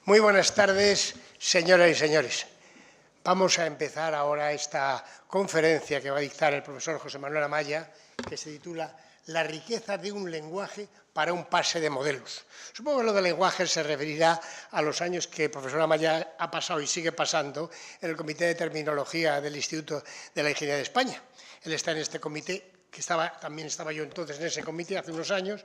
Muy buenas tardes, señoras y señores. Vamos a empezar ahora esta conferencia que va a dictar el profesor José Manuel Amaya, que se titula La riqueza de un lenguaje para un pase de modelos. Supongo que lo de lenguaje se referirá a los años que el profesor Amaya ha pasado y sigue pasando en el Comité de Terminología del Instituto de la Ingeniería de España. Él está en este comité, que también estaba yo entonces en ese comité hace unos años,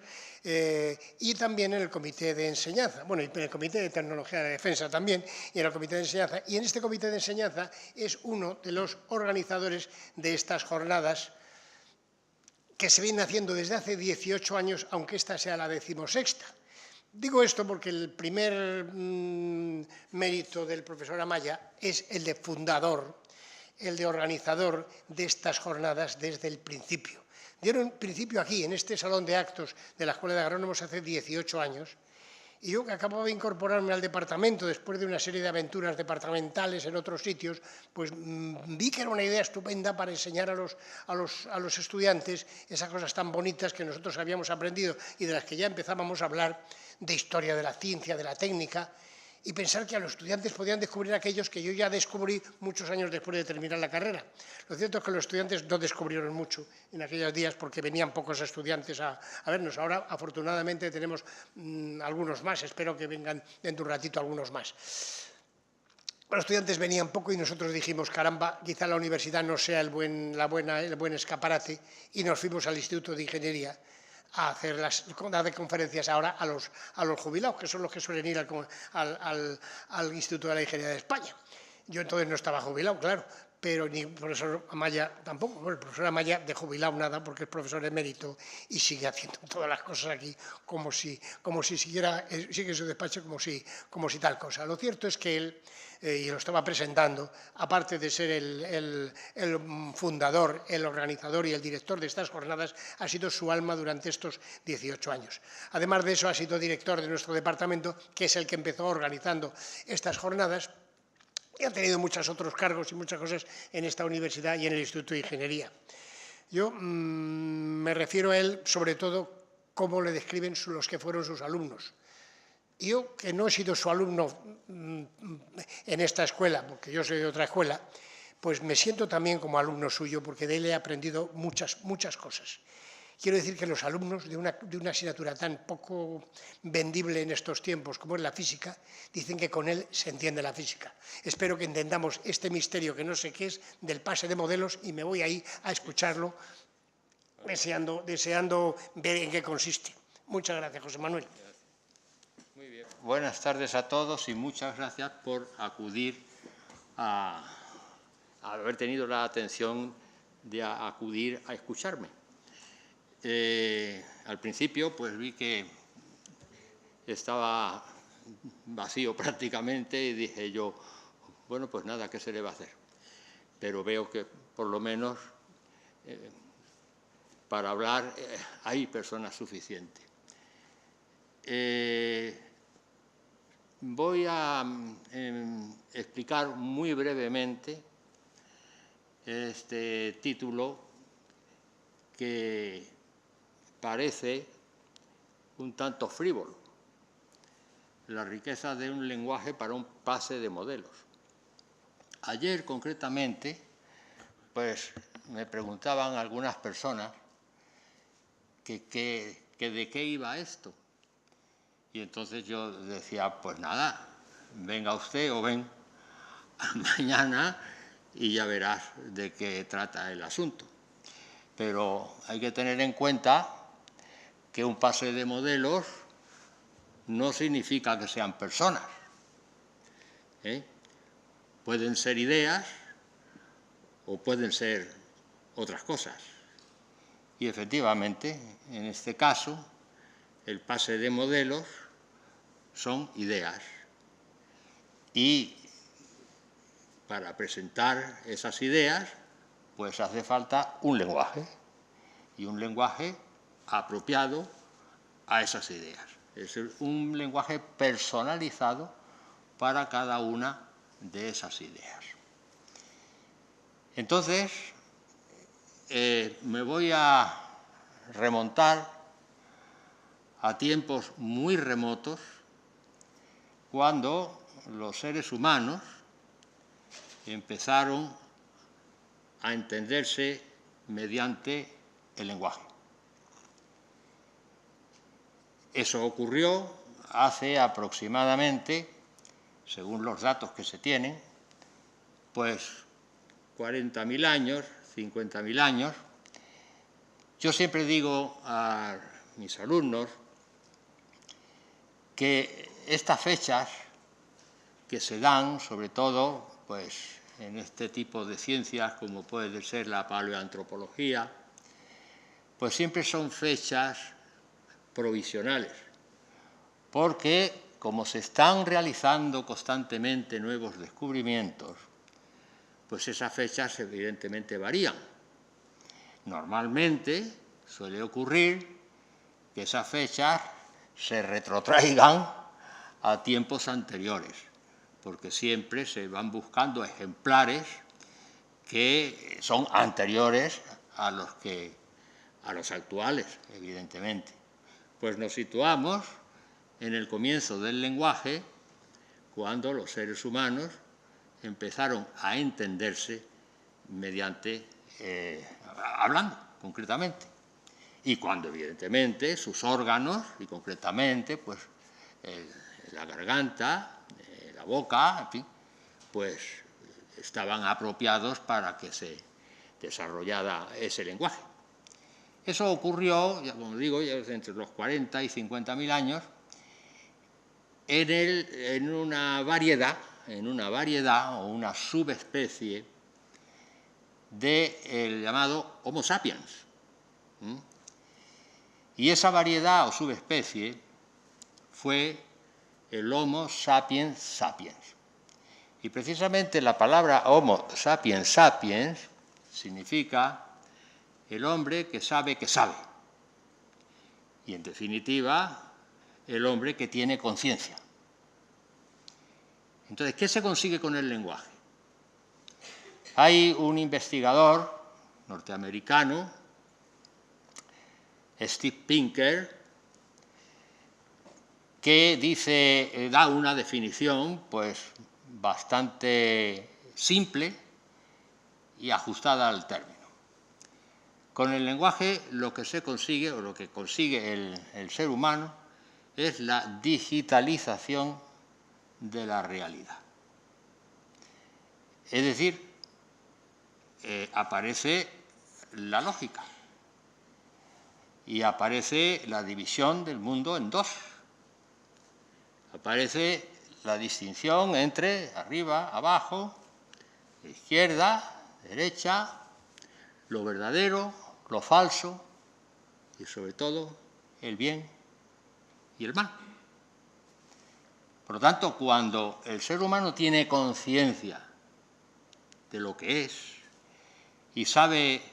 y también en el comité de enseñanza, bueno, y en el comité de tecnología de la defensa también, y en el comité de enseñanza. Y en este comité de enseñanza es uno de los organizadores de estas jornadas que se vienen haciendo desde hace 18 años, aunque esta sea la 16ª. Digo esto porque el primer mérito del profesor Amaya es el de fundador, el de organizador de estas jornadas desde el principio. Dieron principio aquí, en este salón de actos de la Escuela de Agrónomos hace 18 años, y yo que acababa de incorporarme al departamento después de una serie de aventuras departamentales en otros sitios, pues vi que era una idea estupenda para enseñar a los estudiantes esas cosas tan bonitas que nosotros habíamos aprendido y de las que ya empezábamos a hablar, de historia de la ciencia, de la técnica, y pensar que a los estudiantes podían descubrir aquellos que yo ya descubrí muchos años después de terminar la carrera. Lo cierto es que los estudiantes no descubrieron mucho en aquellos días porque venían pocos estudiantes a vernos. Ahora, afortunadamente, tenemos algunos más, espero que vengan dentro de un ratito algunos más. Los estudiantes venían poco y nosotros dijimos, caramba, quizá la universidad no sea el buen escaparate, y nos fuimos al Instituto de Ingeniería a dar conferencias ahora a los jubilados, que son los que suelen ir al Instituto de la Ingeniería de España. Yo entonces no estaba jubilado, claro, pero ni el profesor Amaya tampoco. Bueno, el profesor Amaya de jubilado nada, porque es profesor emérito y sigue haciendo todas las cosas aquí como si sigue su despacho como si tal cosa. Lo cierto es que él, y lo estaba presentando, aparte de ser el fundador, el organizador y el director de estas jornadas, ha sido su alma durante estos 18 años. Además de eso, ha sido director de nuestro departamento, que es el que empezó organizando estas jornadas, y ha tenido muchos otros cargos y muchas cosas en esta universidad y en el Instituto de Ingeniería. Yo me refiero a él, sobre todo, cómo le describen los que fueron sus alumnos. Yo, que no he sido su alumno en esta escuela, porque yo soy de otra escuela, pues me siento también como alumno suyo, porque de él he aprendido muchas cosas. Quiero decir que los alumnos de una asignatura tan poco vendible en estos tiempos como es la física, dicen que con él se entiende la física. Espero que entendamos este misterio que no sé qué es del pase de modelos, y me voy ahí a escucharlo deseando ver en qué consiste. Muchas gracias, José Manuel. Muy bien. Buenas tardes a todos y muchas gracias por acudir a haber tenido la atención de acudir a escucharme. Al principio pues vi que estaba vacío prácticamente y dije yo, bueno, pues nada, ¿qué se le va a hacer? Pero veo que por lo menos para hablar hay personas suficientes. Voy a explicar muy brevemente este título que parece un tanto frívolo: la riqueza de un lenguaje para un pase de modelos. Ayer, concretamente, pues me preguntaban algunas personas que de qué iba esto. Y entonces yo decía, pues nada, venga usted o ven mañana y ya verás de qué trata el asunto. Pero hay que tener en cuenta que un pase de modelos no significa que sean personas. Pueden ser ideas o pueden ser otras cosas. Y efectivamente, en este caso, el pase de modelos son ideas. Y para presentar esas ideas, pues hace falta un lenguaje, y un lenguaje apropiado a esas ideas. Es un lenguaje personalizado para cada una de esas ideas. Entonces, me voy a remontar a tiempos muy remotos, cuando los seres humanos empezaron a entenderse mediante el lenguaje. Eso ocurrió hace aproximadamente, según los datos que se tienen, pues 40.000 años, 50.000 años. Yo siempre digo a mis alumnos que estas fechas que se dan, sobre todo, pues en este tipo de ciencias como puede ser la paleoantropología, pues siempre son fechas provisionales, porque como se están realizando constantemente nuevos descubrimientos, pues esas fechas evidentemente varían. Normalmente suele ocurrir que esas fechas se retrotraigan a tiempos anteriores, porque siempre se van buscando ejemplares que son anteriores a los actuales, evidentemente. Pues nos situamos en el comienzo del lenguaje, cuando los seres humanos empezaron a entenderse mediante, hablando concretamente, y cuando evidentemente sus órganos, y concretamente pues la garganta, la boca, en fin, pues estaban apropiados para que se desarrollara ese lenguaje. Eso ocurrió, como digo, ya entre los 40 y 50.000 años, en una variedad o una subespecie del llamado Homo sapiens. Y esa variedad o subespecie fue el Homo sapiens sapiens. Y precisamente la palabra Homo sapiens sapiens significa el hombre que sabe que sabe. Y en definitiva, el hombre que tiene conciencia. Entonces, ¿qué se consigue con el lenguaje? Hay un investigador norteamericano, Steve Pinker, que dice, da una definición pues bastante simple y ajustada al término. Con el lenguaje lo que se consigue, o lo que consigue el ser humano, es la digitalización de la realidad. Es decir, aparece la lógica y aparece la división del mundo en dos. Aparece la distinción entre arriba, abajo, izquierda, derecha, lo verdadero, lo falso y sobre todo el bien y el mal. Por lo tanto, cuando el ser humano tiene conciencia de lo que es y sabe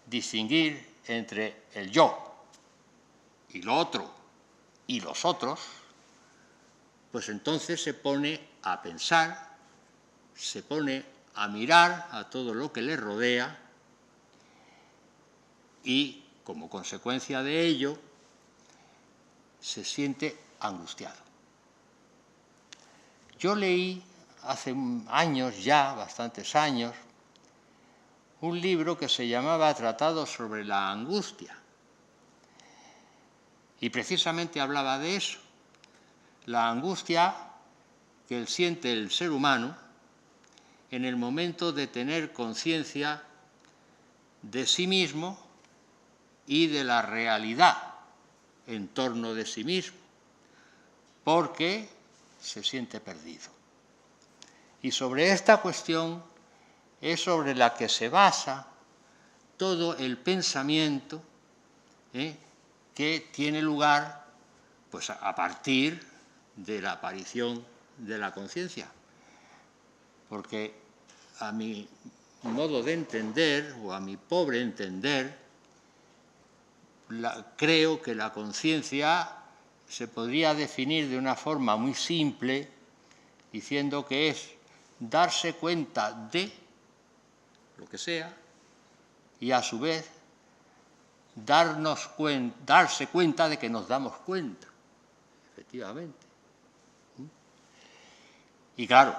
distinguir entre el yo y lo otro y los otros, pues entonces se pone a pensar, se pone a mirar a todo lo que le rodea y, como consecuencia de ello, se siente angustiado. Yo leí hace años ya, bastantes años, un libro que se llamaba Tratado sobre la angustia. Y precisamente hablaba de eso, la angustia que siente el ser humano en el momento de tener conciencia de sí mismo y de la realidad en torno de sí mismo, porque se siente perdido. Y sobre esta cuestión es sobre la que se basa todo el pensamiento que tiene lugar pues, a partir de la aparición de la conciencia. Porque a mi modo de entender, o a mi pobre entender, creo que la conciencia se podría definir de una forma muy simple, diciendo que es darse cuenta de lo que sea y a su vez darse cuenta de que nos damos cuenta, efectivamente. Y claro,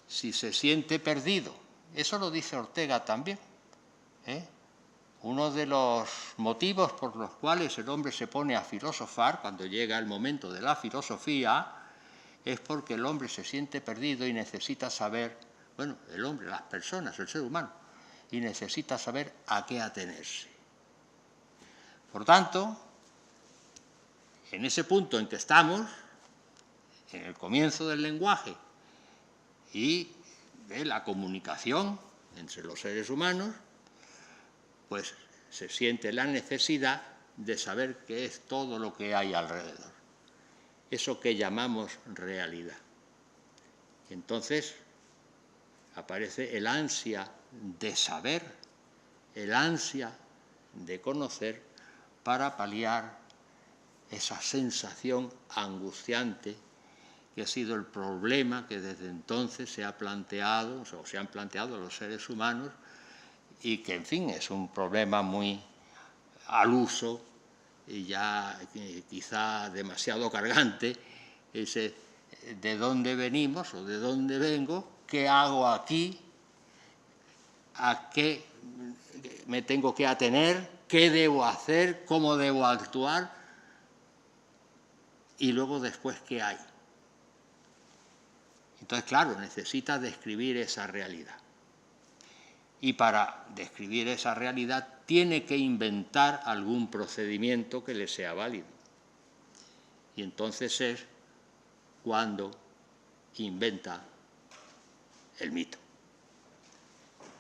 si se siente perdido, eso lo dice Ortega también, ¿eh? Uno de los motivos por los cuales el hombre se pone a filosofar, cuando llega el momento de la filosofía, es porque el hombre se siente perdido y necesita saber, bueno, el hombre, las personas, el ser humano, y necesita saber a qué atenerse. Por tanto, en ese punto en que estamos, en el comienzo del lenguaje y de la comunicación entre los seres humanos, pues se siente la necesidad de saber qué es todo lo que hay alrededor, eso que llamamos realidad. Entonces aparece el ansia de saber, el ansia de conocer para paliar esa sensación angustiante que ha sido el problema que desde entonces se ha planteado, o se han planteado los seres humanos, y que, en fin, es un problema muy al uso y ya quizá demasiado cargante, ese de dónde venimos o de dónde vengo, qué hago aquí, a qué me tengo que atener, qué debo hacer, cómo debo actuar y luego después qué hay. Entonces, claro, necesita describir esa realidad. Y para describir esa realidad tiene que inventar algún procedimiento que le sea válido. Y entonces es cuando inventa el mito.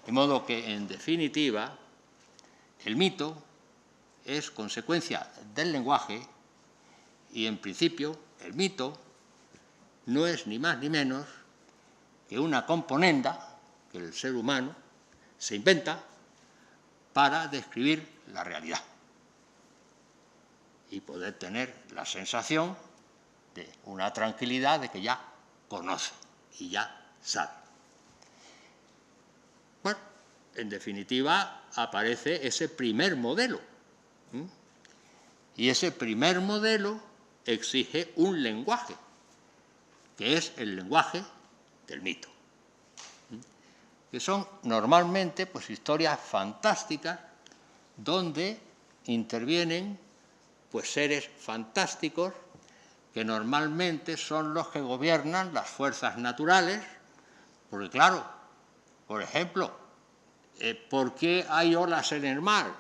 De modo que, en definitiva, el mito es consecuencia del lenguaje y, en principio, el mito no es ni más ni menos que una componenda que el ser humano se inventa para describir la realidad y poder tener la sensación de una tranquilidad de que ya conoce y ya sabe. Bueno, en definitiva, aparece ese primer modelo. Y ese primer modelo exige un lenguaje, que es el lenguaje del mito, que son normalmente pues, historias fantásticas donde intervienen pues, seres fantásticos que normalmente son los que gobiernan las fuerzas naturales, porque claro, por ejemplo, ¿por qué hay olas en el mar?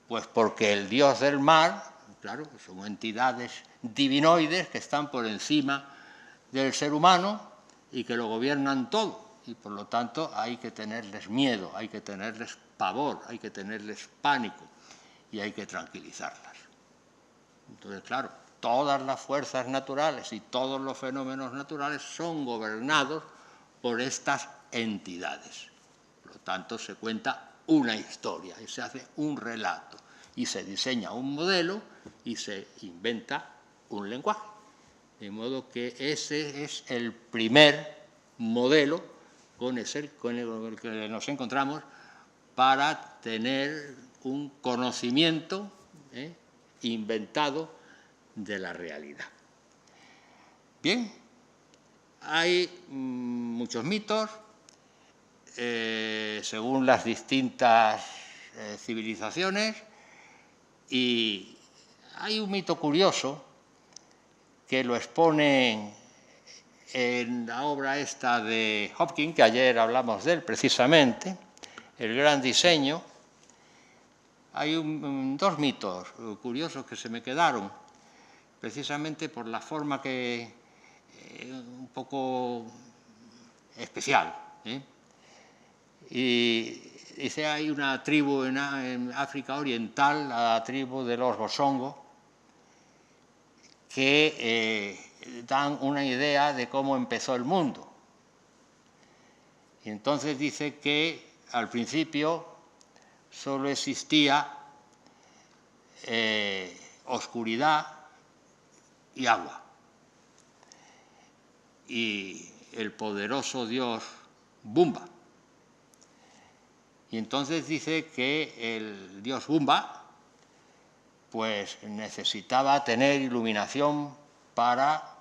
Pues porque el dios del mar, claro, son entidades divinoides que están por encima del ser humano y que lo gobiernan todo, y por lo tanto hay que tenerles miedo, hay que tenerles pavor, hay que tenerles pánico y hay que tranquilizarlas. Entonces, claro, todas las fuerzas naturales y todos los fenómenos naturales son gobernados por estas entidades. Por lo tanto, se cuenta una historia y se hace un relato y se diseña un modelo y se inventa un lenguaje. De modo que ese es el primer modelo con el que nos encontramos para tener un conocimiento inventado de la realidad. Bien, hay muchos mitos según las distintas civilizaciones y hay un mito curioso que lo expone en la obra esta de Hopkins, que ayer hablamos de él precisamente, El gran diseño. Hay dos mitos curiosos que se me quedaron, precisamente por la forma que un poco especial. Y dice, hay una tribu en África Oriental, la tribu de los Bosongo, que dan una idea de cómo empezó el mundo. Y entonces dice que al principio solo existía oscuridad y agua. Y el poderoso dios Bumba. Y entonces dice que el dios Bumba pues necesitaba tener iluminación para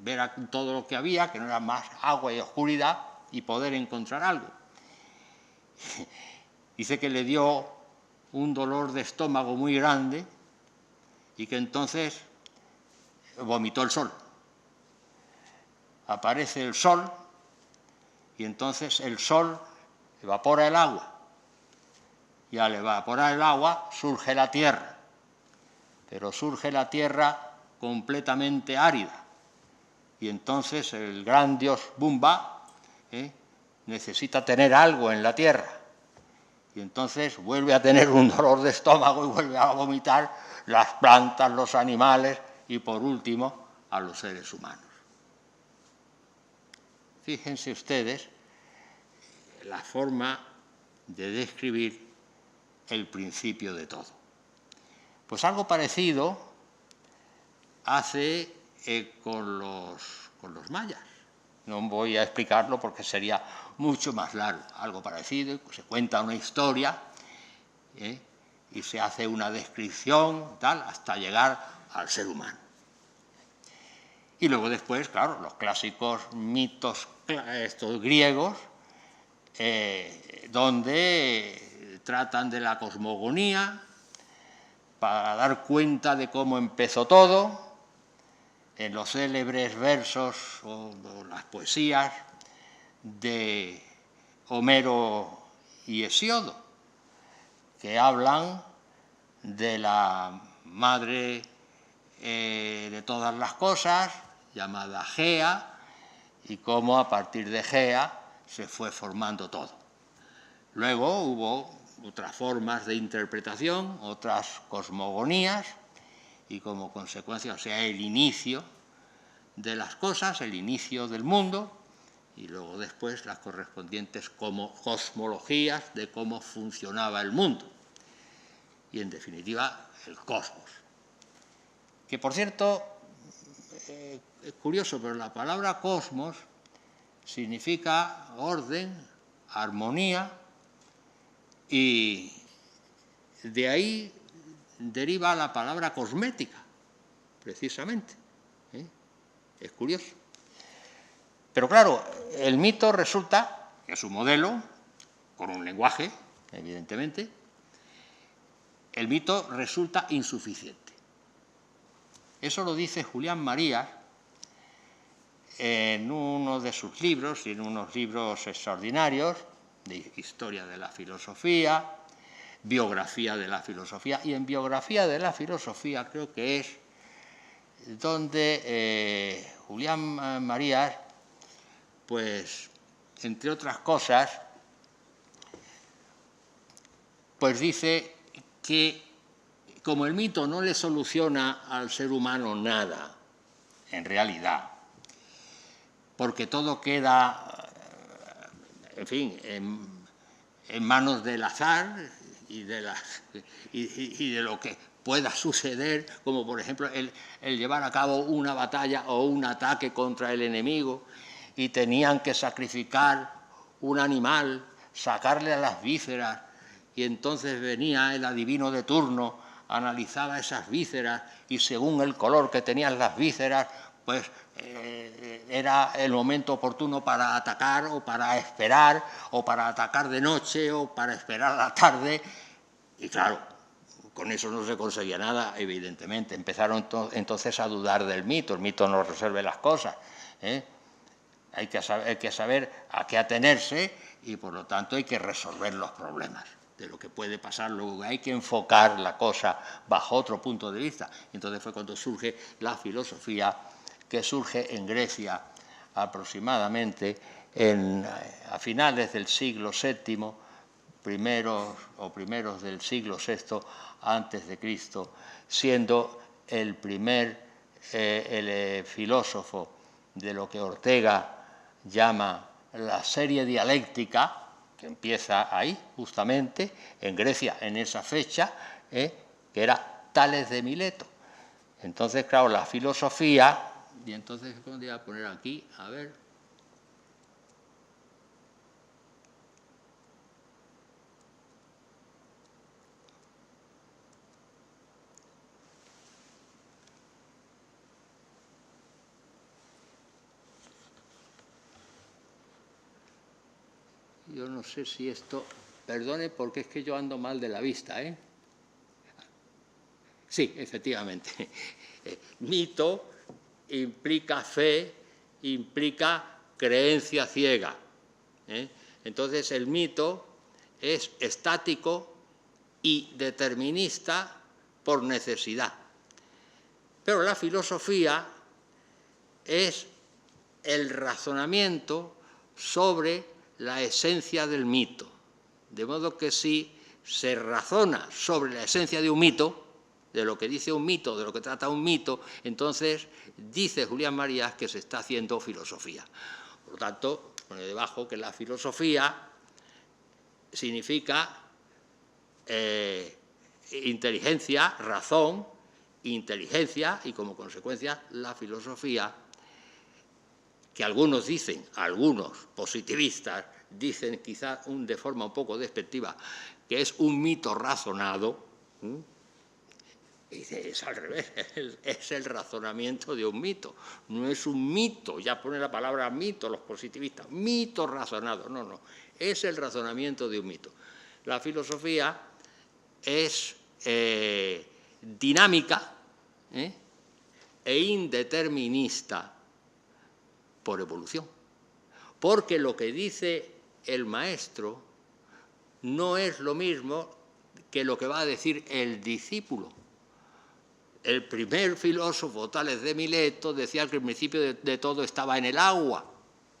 ver todo lo que había, que no era más agua y oscuridad, y poder encontrar algo. Dice que le dio un dolor de estómago muy grande y que entonces vomitó el sol. Aparece el sol y entonces el sol evapora el agua. Y al evaporar el agua surge la tierra, pero surge la tierra completamente árida. Y entonces el gran dios Bumba necesita tener algo en la tierra. Y entonces vuelve a tener un dolor de estómago y vuelve a vomitar las plantas, los animales y por último a los seres humanos. Fíjense ustedes la forma de describir el principio de todo. Pues algo parecido hace con los mayas. No voy a explicarlo porque sería mucho más largo. Algo parecido, se cuenta una historia y se hace una descripción tal hasta llegar al ser humano. Y luego después, claro, los clásicos mitos estos griegos, donde tratan de la cosmogonía para dar cuenta de cómo empezó todo, en los célebres versos o las poesías de Homero y Hesíodo, que hablan de la madre de todas las cosas, llamada Gea, y cómo a partir de Gea se fue formando todo. Luego hubo otras formas de interpretación, otras cosmogonías, y como consecuencia, o sea, el inicio de las cosas, el inicio del mundo, y luego después las correspondientes cosmologías de cómo funcionaba el mundo. Y en definitiva, el cosmos. Que por cierto, es curioso, pero la palabra cosmos significa orden, armonía, y de ahí deriva la palabra cosmética, precisamente. Es curioso. Pero claro, el mito resulta, que es un modelo, con un lenguaje, evidentemente, el mito resulta insuficiente. Eso lo dice Julián Marías en uno de sus libros, y en unos libros extraordinarios, de historia de la filosofía, biografía de la filosofía, y en biografía de la filosofía creo que es donde Julián Marías, pues, entre otras cosas, pues dice que como el mito no le soluciona al ser humano nada, en realidad, porque todo queda, en fin, en manos del azar y de lo que pueda suceder, como por ejemplo el llevar a cabo una batalla o un ataque contra el enemigo, y tenían que sacrificar un animal, sacarle a las vísceras, y entonces venía el adivino de turno, analizaba esas vísceras, y según el color que tenían las vísceras, pues era el momento oportuno para atacar o para esperar, o para atacar de noche o para esperar a la tarde. Y claro, con eso no se conseguía nada, evidentemente. Empezaron entonces a dudar del mito. El mito no resuelve las cosas. Hay que saber a qué atenerse y, por lo tanto, hay que resolver los problemas de lo que puede pasar. Luego hay que enfocar la cosa bajo otro punto de vista. Entonces fue cuando surge la filosofía, que surge en Grecia aproximadamente a finales del siglo VII, primeros del siglo VI antes de Cristo, siendo el primer filósofo de lo que Ortega llama la serie dialéctica, que empieza ahí, justamente, en Grecia, en esa fecha, que era Tales de Mileto. Entonces, claro, la filosofía, y entonces, ¿cómo te voy a poner aquí? A ver. yo no sé si esto... Perdone, porque es que yo ando mal de la vista, ¿eh? Sí, efectivamente. Mito implica fe, implica creencia ciega, ¿eh? Entonces, el mito es estático y determinista por necesidad. Pero la filosofía es el razonamiento sobre la esencia del mito. De modo que si se razona sobre la esencia de un mito, de lo que dice un mito, de lo que trata un mito, entonces dice Julián Marías que se está haciendo filosofía. Por lo tanto, pone debajo que la filosofía significa inteligencia, razón, inteligencia, y como consecuencia la filosofía, que algunos dicen, algunos positivistas, dicen quizá de forma un poco despectiva, que es un mito razonado, y dice, es al revés, es el razonamiento de un mito, no es un mito, ya pone la palabra mito los positivistas, mito razonado, no, no, es el razonamiento de un mito. La filosofía es dinámica e indeterminista por evolución, porque lo que dice el maestro no es lo mismo que lo que va a decir el discípulo. El primer filósofo, Tales de Mileto, decía que el principio de todo estaba en el agua.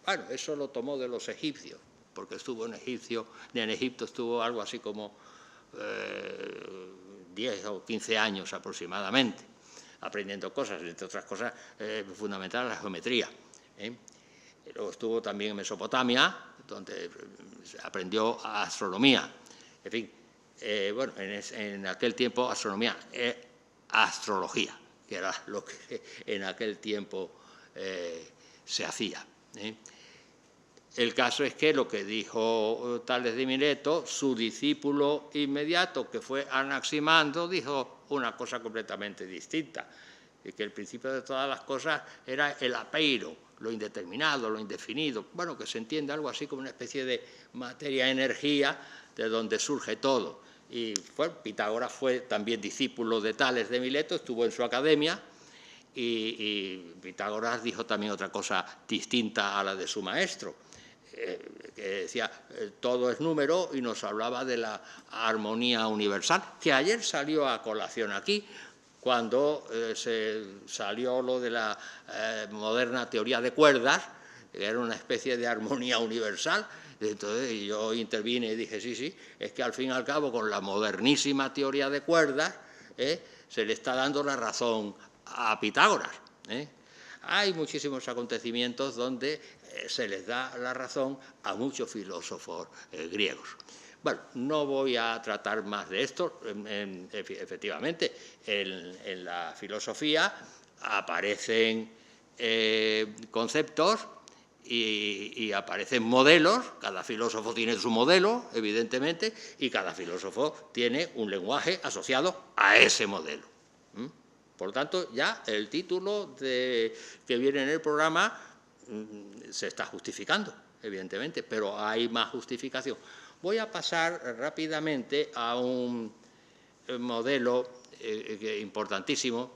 Bueno, eso lo tomó de los egipcios, porque estuvo en Egipto estuvo algo así como 10 o 15 años aproximadamente, aprendiendo cosas, entre otras cosas fundamental la geometría. Luego estuvo también en Mesopotamia, donde aprendió astronomía. En fin, bueno, en aquel tiempo astronomía, astrología, que era lo que en aquel tiempo se hacía. El caso es que lo que dijo Tales de Mileto, su discípulo inmediato, que fue Anaximandro, dijo una cosa completamente distinta, que el principio de todas las cosas era el apeiro, lo indeterminado, lo indefinido, bueno, que se entiende algo así como una especie de materia-energía de donde surge todo. Y Pitágoras fue también discípulo de Tales de Mileto, estuvo en su academia, y Pitágoras dijo también otra cosa distinta a la de su maestro, que decía, todo es número, y nos hablaba de la armonía universal, que ayer salió a colación aquí, cuando se salió lo de la moderna teoría de cuerdas, que era una especie de armonía universal. Entonces yo intervine y dije, sí, es que al fin y al cabo con la modernísima teoría de cuerdas se le está dando la razón a Pitágoras. Hay muchísimos acontecimientos donde se les da la razón a muchos filósofos griegos. Bueno, no voy a tratar más de esto. Efectivamente, en la filosofía aparecen conceptos y aparecen modelos. Cada filósofo tiene su modelo, evidentemente, y cada filósofo tiene un lenguaje asociado a ese modelo. Por lo tanto, ya el título que viene en el programa se está justificando, evidentemente, pero hay más justificación. Voy a pasar rápidamente a un modelo importantísimo,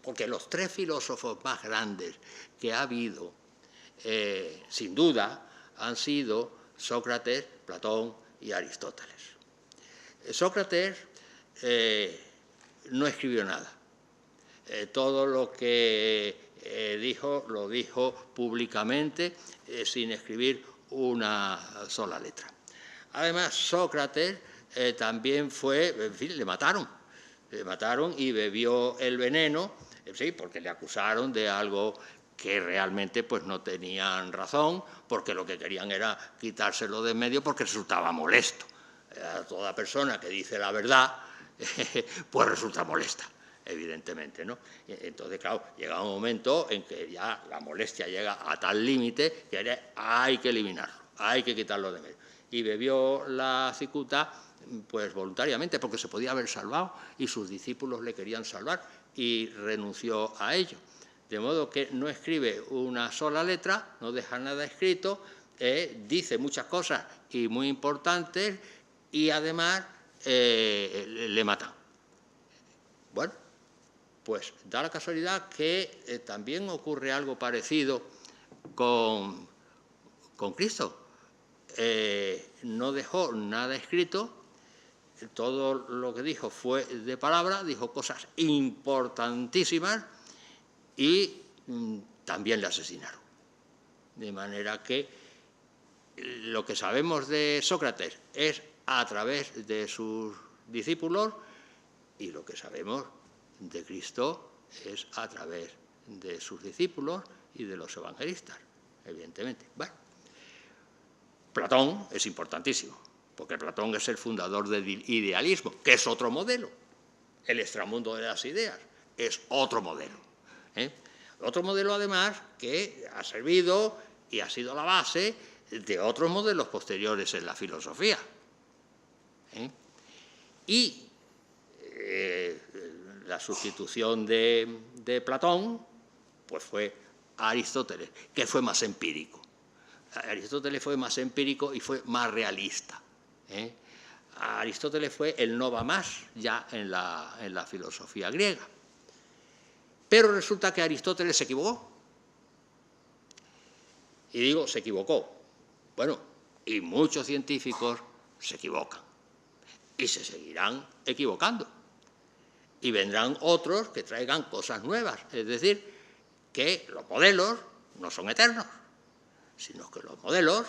porque los tres filósofos más grandes que ha habido, sin duda, han sido Sócrates, Platón y Aristóteles. Sócrates no escribió nada. Todo lo que dijo, lo dijo públicamente, sin escribir una sola letra. Además, Sócrates también fue, en fin, le mataron y bebió el veneno, sí, porque le acusaron de algo que realmente pues no tenían razón, porque lo que querían era quitárselo de en medio porque resultaba molesto. A toda persona que dice la verdad, pues resulta molesta, evidentemente, ¿no? Entonces, claro, llega un momento en que ya la molestia llega a tal límite que hay que eliminarlo, hay que quitarlo de medio. Y bebió la cicuta pues voluntariamente, porque se podía haber salvado y sus discípulos le querían salvar y renunció a ello. De modo que no escribe una sola letra, no deja nada escrito, dice muchas cosas y muy importantes y además le matan. Bueno, pues da la casualidad que también ocurre algo parecido con Cristo. No dejó nada escrito, todo lo que dijo fue de palabra, dijo cosas importantísimas y también le asesinaron. De manera que lo que sabemos de Sócrates es a través de sus discípulos y lo que sabemos de Cristo es a través de sus discípulos y de los evangelistas, evidentemente. Bueno, Platón es importantísimo, porque Platón es el fundador del idealismo, que es otro modelo. El extramundo de las ideas es otro modelo. Otro modelo, además, que ha servido y ha sido la base de otros modelos posteriores en la filosofía. Y la sustitución de Platón pues fue Aristóteles, que fue más empírico. Aristóteles fue más empírico y fue más realista. Aristóteles fue el no va más ya en la filosofía griega. Pero resulta que Aristóteles se equivocó. Y digo, se equivocó. Bueno, y muchos científicos se equivocan. Y se seguirán equivocando. Y vendrán otros que traigan cosas nuevas. Es decir, que los modelos no son eternos, sino que los modelos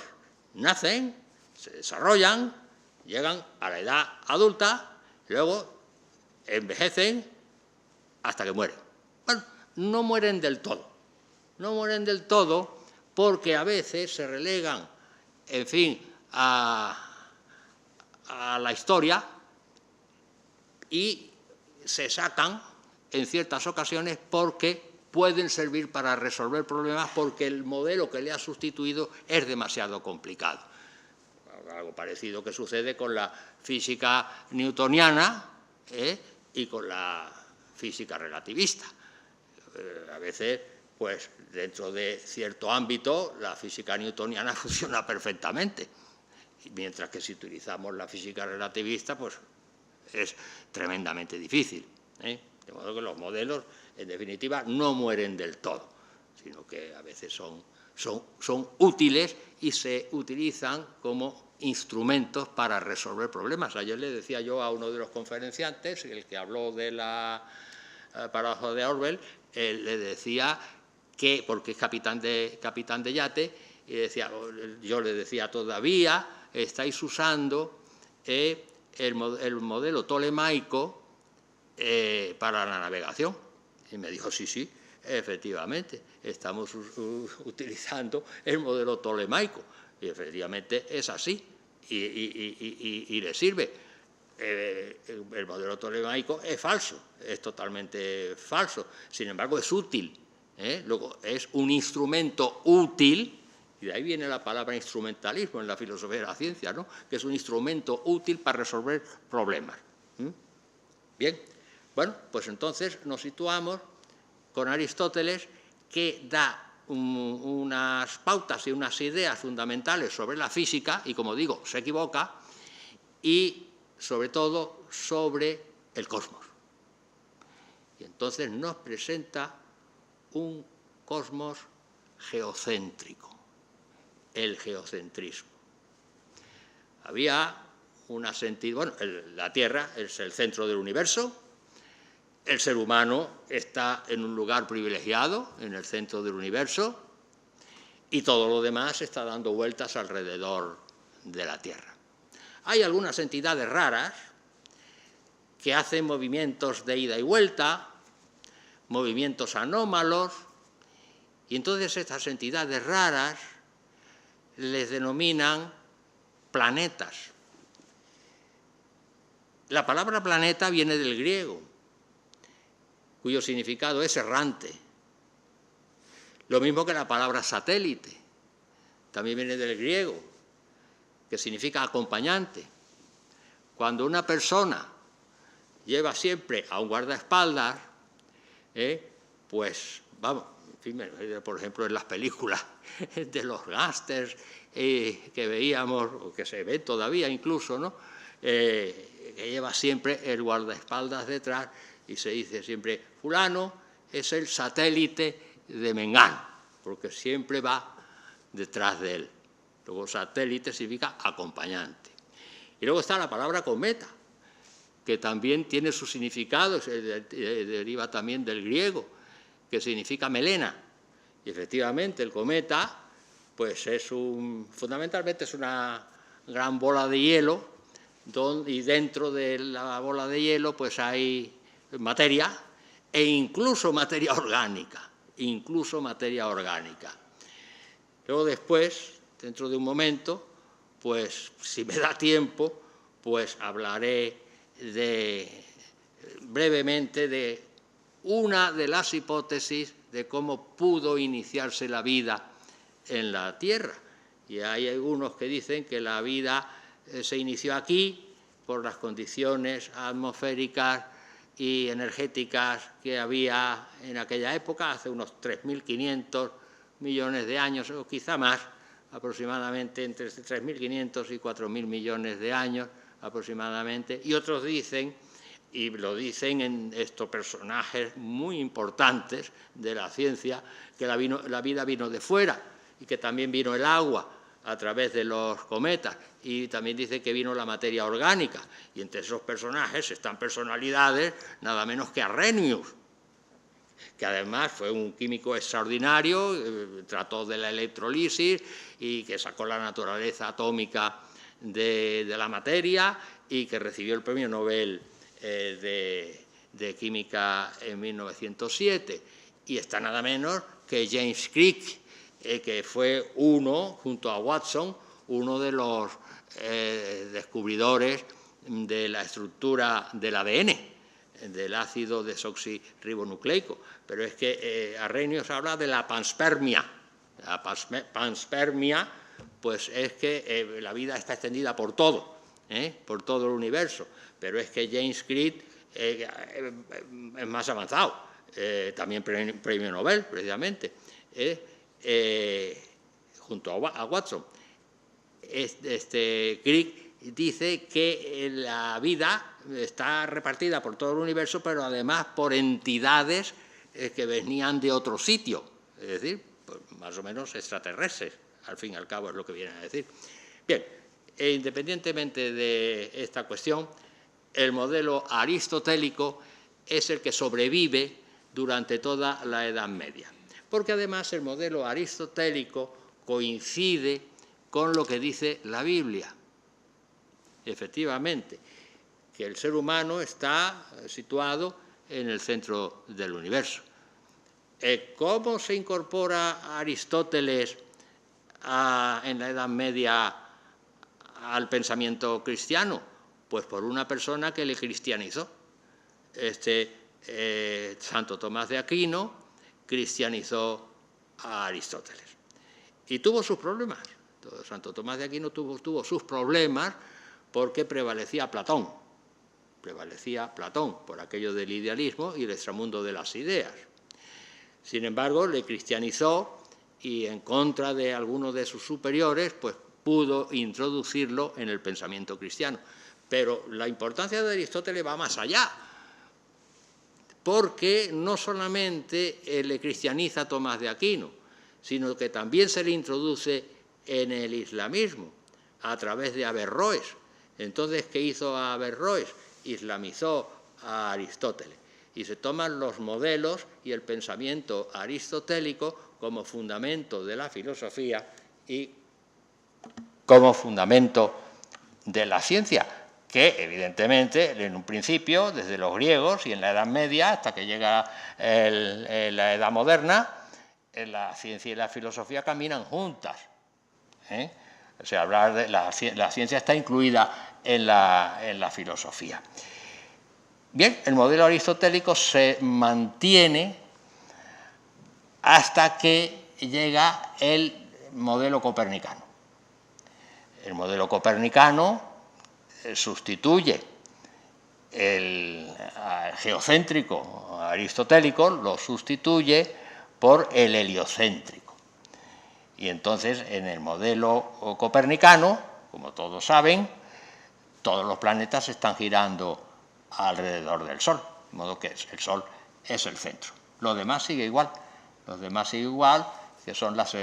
nacen, se desarrollan, llegan a la edad adulta, y luego envejecen hasta que mueren. Bueno, no mueren del todo. No mueren del todo porque a veces se relegan, en fin, a la historia y se sacan en ciertas ocasiones porque pueden servir para resolver problemas porque el modelo que le ha sustituido es demasiado complicado. Algo parecido que sucede con la física newtoniana y con la física relativista. A veces, pues, dentro de cierto ámbito, la física newtoniana funciona perfectamente, mientras que si utilizamos la física relativista, pues, es tremendamente difícil. De modo que los modelos, en definitiva, no mueren del todo, sino que a veces son útiles y se utilizan como instrumentos para resolver problemas. Ayer le decía yo a uno de los conferenciantes, el que habló de la paradoja de Orwell, le decía que, porque es capitán de yate, y yo le decía, todavía estáis usando el modelo tolemaico para la navegación. Y me dijo, sí, efectivamente, estamos utilizando el modelo tolemaico. Y efectivamente es así, y le sirve. El modelo tolemaico es falso, es totalmente falso. Sin embargo, es útil. Luego, es un instrumento útil, y de ahí viene la palabra instrumentalismo en la filosofía de la ciencia, ¿no? Que es un instrumento útil para resolver problemas. Bien, bueno, pues entonces nos situamos con Aristóteles, que da unas pautas y unas ideas fundamentales sobre la física, y como digo, se equivoca, y sobre todo sobre el cosmos. Y entonces nos presenta un cosmos geocéntrico, el geocentrismo. Había una bueno, la Tierra es el centro del universo, el ser humano está en un lugar privilegiado, en el centro del universo, y todo lo demás está dando vueltas alrededor de la Tierra. Hay algunas entidades raras que hacen movimientos de ida y vuelta, movimientos anómalos, y entonces estas entidades raras les denominan planetas. La palabra planeta viene del griego, cuyo significado es errante. Lo mismo que la palabra satélite, también viene del griego, que significa acompañante. Cuando una persona lleva siempre a un guardaespaldas, pues, vamos, en fin, por ejemplo, en las películas de los gángsters que veíamos, o que se ve todavía incluso, ¿no? Que lleva siempre el guardaespaldas detrás y se dice siempre, fulano es el satélite de Mengano, porque siempre va detrás de él. Luego satélite significa acompañante. Y luego está la palabra cometa, que también tiene su significado, deriva también del griego, que significa melena. Y efectivamente el cometa pues fundamentalmente es una gran bola de hielo, y dentro de la bola de hielo pues hay materia e incluso materia orgánica, Luego después, dentro de un momento, pues si me da tiempo, pues hablaré brevemente de una de las hipótesis de cómo pudo iniciarse la vida en la Tierra. Y hay algunos que dicen que la vida se inició aquí por las condiciones atmosféricas y energéticas que había en aquella época, hace unos 3.500 millones de años, o quizá más, aproximadamente entre 3.500 y 4.000 millones de años aproximadamente. Y otros dicen, y lo dicen en estos personajes muy importantes de la ciencia, que la vida vino de fuera y que también vino el agua a través de los cometas, y también dice que vino la materia orgánica, y entre esos personajes están personalidades nada menos que Arrhenius, que además fue un químico extraordinario, trató de la electrolisis y que sacó la naturaleza atómica de la materia y que recibió el premio Nobel de Química en 1907. Y está nada menos que James Crick, que fue junto a Watson, uno de los descubridores de la estructura del ADN, del ácido desoxirribonucleico. Pero es que Arrhenius habla de la panspermia. La panspermia, pues es que la vida está extendida por todo el universo. Pero es que James Crick es más avanzado, también premio Nobel, precisamente, junto a Watson. Crick dice que la vida está repartida por todo el universo, pero además por entidades que venían de otro sitio, es decir, pues más o menos extraterrestres, al fin y al cabo es lo que vienen a decir. Bien, independientemente de esta cuestión, el modelo aristotélico es el que sobrevive durante toda la Edad Media, porque además el modelo aristotélico coincide con lo que dice la Biblia. Efectivamente, que el ser humano está situado en el centro del universo. ¿Cómo se incorpora Aristóteles en la Edad Media al pensamiento cristiano? Pues por una persona que le cristianizó. Santo Tomás de Aquino cristianizó a Aristóteles. Y tuvo sus problemas. Santo Tomás de Aquino tuvo sus problemas porque prevalecía Platón. Prevalecía Platón por aquello del idealismo y el extramundo de las ideas. Sin embargo, le cristianizó y en contra de algunos de sus superiores, pues pudo introducirlo en el pensamiento cristiano. Pero la importancia de Aristóteles va más allá, porque no solamente le cristianiza a Tomás de Aquino, sino que también se le introduce en el islamismo a través de Averroes. Entonces, ¿qué hizo Averroes? Islamizó a Aristóteles. Y se toman los modelos y el pensamiento aristotélico como fundamento de la filosofía y como fundamento de la ciencia, que evidentemente en un principio, desde los griegos y en la Edad Media hasta que llega la Edad Moderna, la ciencia y la filosofía caminan juntas. O sea, hablar de la ciencia está incluida en la filosofía. Bien, el modelo aristotélico se mantiene hasta que llega el modelo copernicano. El modelo copernicano sustituye el geocéntrico aristotélico, lo sustituye por el heliocéntrico. Y entonces, en el modelo copernicano, como todos saben, todos los planetas están girando alrededor del Sol, de modo que el Sol es el centro. Lo demás sigue igual. Los demás sigue igual, que son las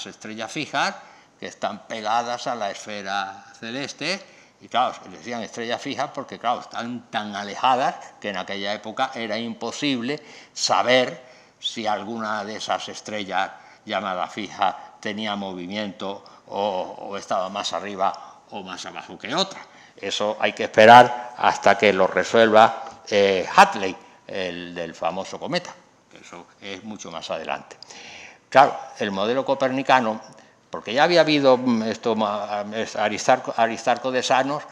estrellas fijas, que están pegadas a la esfera celeste. Y claro, decían estrellas fijas porque, claro, están tan alejadas que en aquella época era imposible saber si alguna de esas estrellas llamadas fijas tenía movimiento o estaba más arriba o más abajo que otra. Eso hay que esperar hasta que lo resuelva Hadley, el del famoso cometa, que eso es mucho más adelante. Claro, el modelo copernicano, porque ya había habido esto, Aristarco de Samos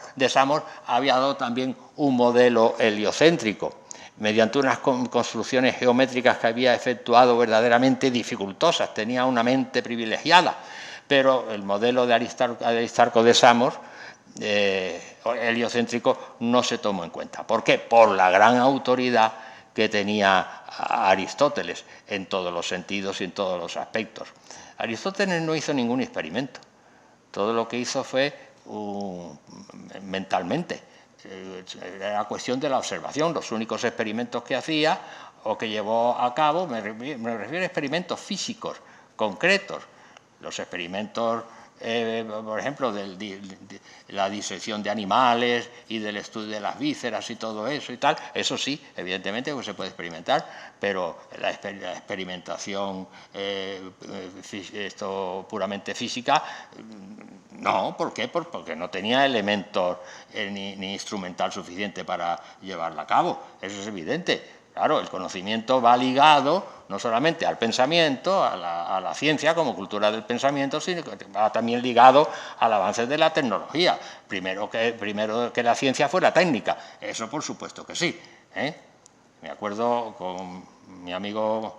había dado también un modelo heliocéntrico, mediante unas construcciones geométricas que había efectuado verdaderamente dificultosas, tenía una mente privilegiada, pero el modelo de Aristarco de Samos, heliocéntrico, no se tomó en cuenta. ¿Por qué? Por la gran autoridad que tenía Aristóteles en todos los sentidos y en todos los aspectos. Aristóteles no hizo ningún experimento, todo lo que hizo fue mentalmente. Era cuestión de la observación. Los únicos experimentos que hacía o que llevó a cabo, me refiero a experimentos físicos, concretos. Los experimentos, por ejemplo, de la disección de animales y del estudio de las vísceras y todo eso y tal, eso sí, evidentemente pues se puede experimentar, pero la experimentación puramente física, no. ¿Por qué? Porque no tenía elementos ni instrumental suficiente para llevarla a cabo, eso es evidente. Claro, el conocimiento va ligado no solamente al pensamiento, a la ciencia como cultura del pensamiento, sino que va también ligado al avance de la tecnología. Primero que la ciencia fuera técnica, eso por supuesto que sí. Me acuerdo con mi amigo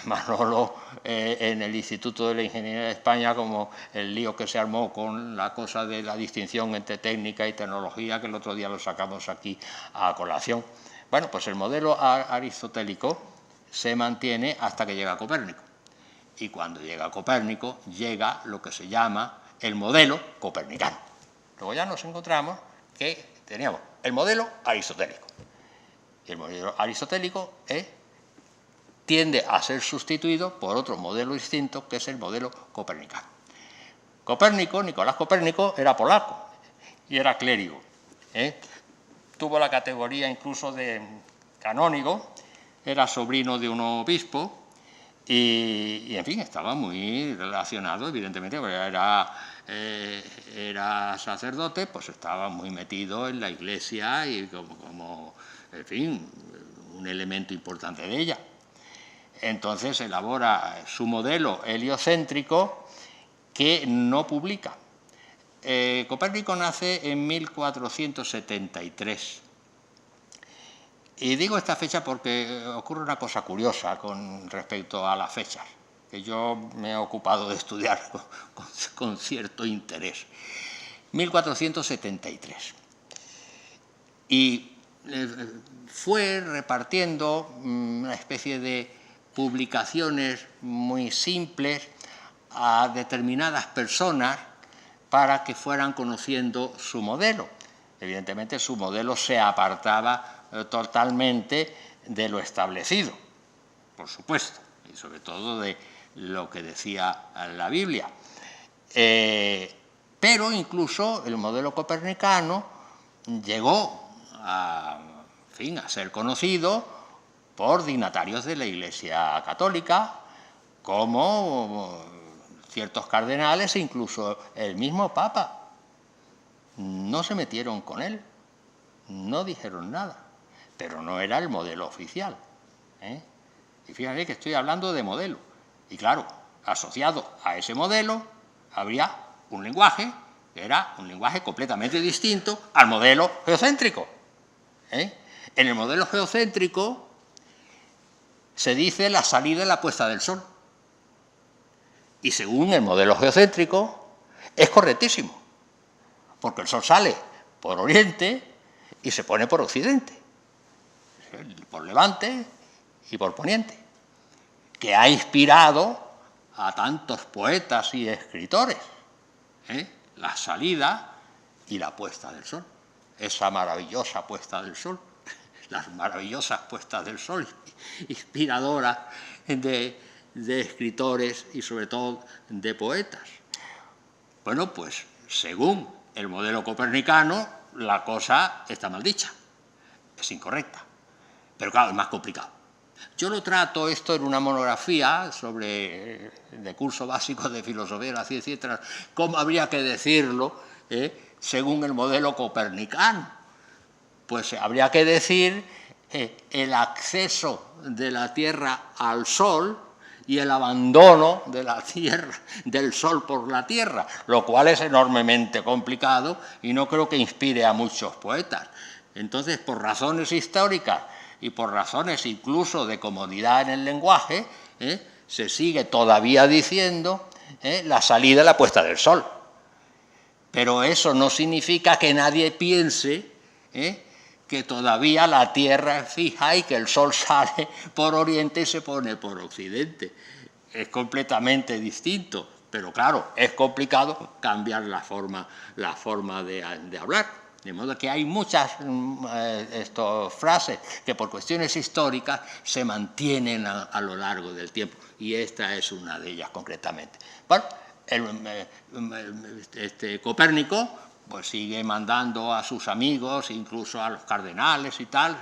Manolo en el Instituto de la Ingeniería de España, como el lío que se armó con la cosa de la distinción entre técnica y tecnología, que el otro día lo sacamos aquí a colación. Bueno, pues el modelo aristotélico se mantiene hasta que llega Copérnico. Y cuando llega Copérnico, llega lo que se llama el modelo copernicano. Luego ya nos encontramos que teníamos el modelo aristotélico. Y el modelo aristotélico tiende a ser sustituido por otro modelo distinto, que es el modelo copernicano. Nicolás Copérnico, era polaco y era clérigo. Tuvo la categoría incluso de canónigo, era sobrino de un obispo y en fin, estaba muy relacionado, evidentemente, porque era sacerdote, pues estaba muy metido en la Iglesia y como en fin, un elemento importante de ella. Entonces elabora su modelo heliocéntrico que no publica. Copérnico nace en 1473. Y digo esta fecha porque ocurre una cosa curiosa con respecto a las fechas, que yo me he ocupado de estudiar con cierto interés. 1473. Y fue repartiendo una especie de publicaciones muy simples a determinadas personas para que fueran conociendo su modelo. Evidentemente su modelo se apartaba totalmente de lo establecido, por supuesto, y sobre todo de lo que decía la Biblia. Pero incluso el modelo copernicano llegó a ser conocido por dignatarios de la Iglesia Católica, como ciertos cardenales e incluso el mismo Papa. No se metieron con él, no dijeron nada, pero no era el modelo oficial. Y fíjense que estoy hablando de modelo. Y claro, asociado a ese modelo habría un lenguaje que era un lenguaje completamente distinto al modelo geocéntrico. En el modelo geocéntrico se dice la salida y la puesta del Sol. Y según el modelo geocéntrico es correctísimo, porque el Sol sale por oriente y se pone por occidente, por levante y por poniente, que ha inspirado a tantos poetas y escritores, la salida y la puesta del sol, esa maravillosa puesta del sol, las maravillosas puestas del sol inspiradoras de escritores y sobre todo de poetas. Bueno, pues según el modelo copernicano, la cosa está mal dicha, es incorrecta, pero claro, es más complicado. Yo lo trato esto en una monografía de curso básico de filosofía de la ciencia, etc., cómo habría que decirlo según el modelo copernicano. Pues habría que decir el acceso de la Tierra al Sol y el abandono de la Tierra, del Sol por la Tierra, lo cual es enormemente complicado y no creo que inspire a muchos poetas. Entonces, por razones históricas y por razones incluso de comodidad en el lenguaje, se sigue todavía diciendo la salida y la puesta del Sol. Pero eso no significa que nadie piense que todavía la Tierra es fija y que el Sol sale por oriente y se pone por occidente. Es completamente distinto, pero claro, es complicado cambiar la forma de hablar. De modo que hay muchas frases que por cuestiones históricas se mantienen a lo largo del tiempo, y esta es una de ellas concretamente. Bueno, Copérnico pues sigue mandando a sus amigos, incluso a los cardenales y tal,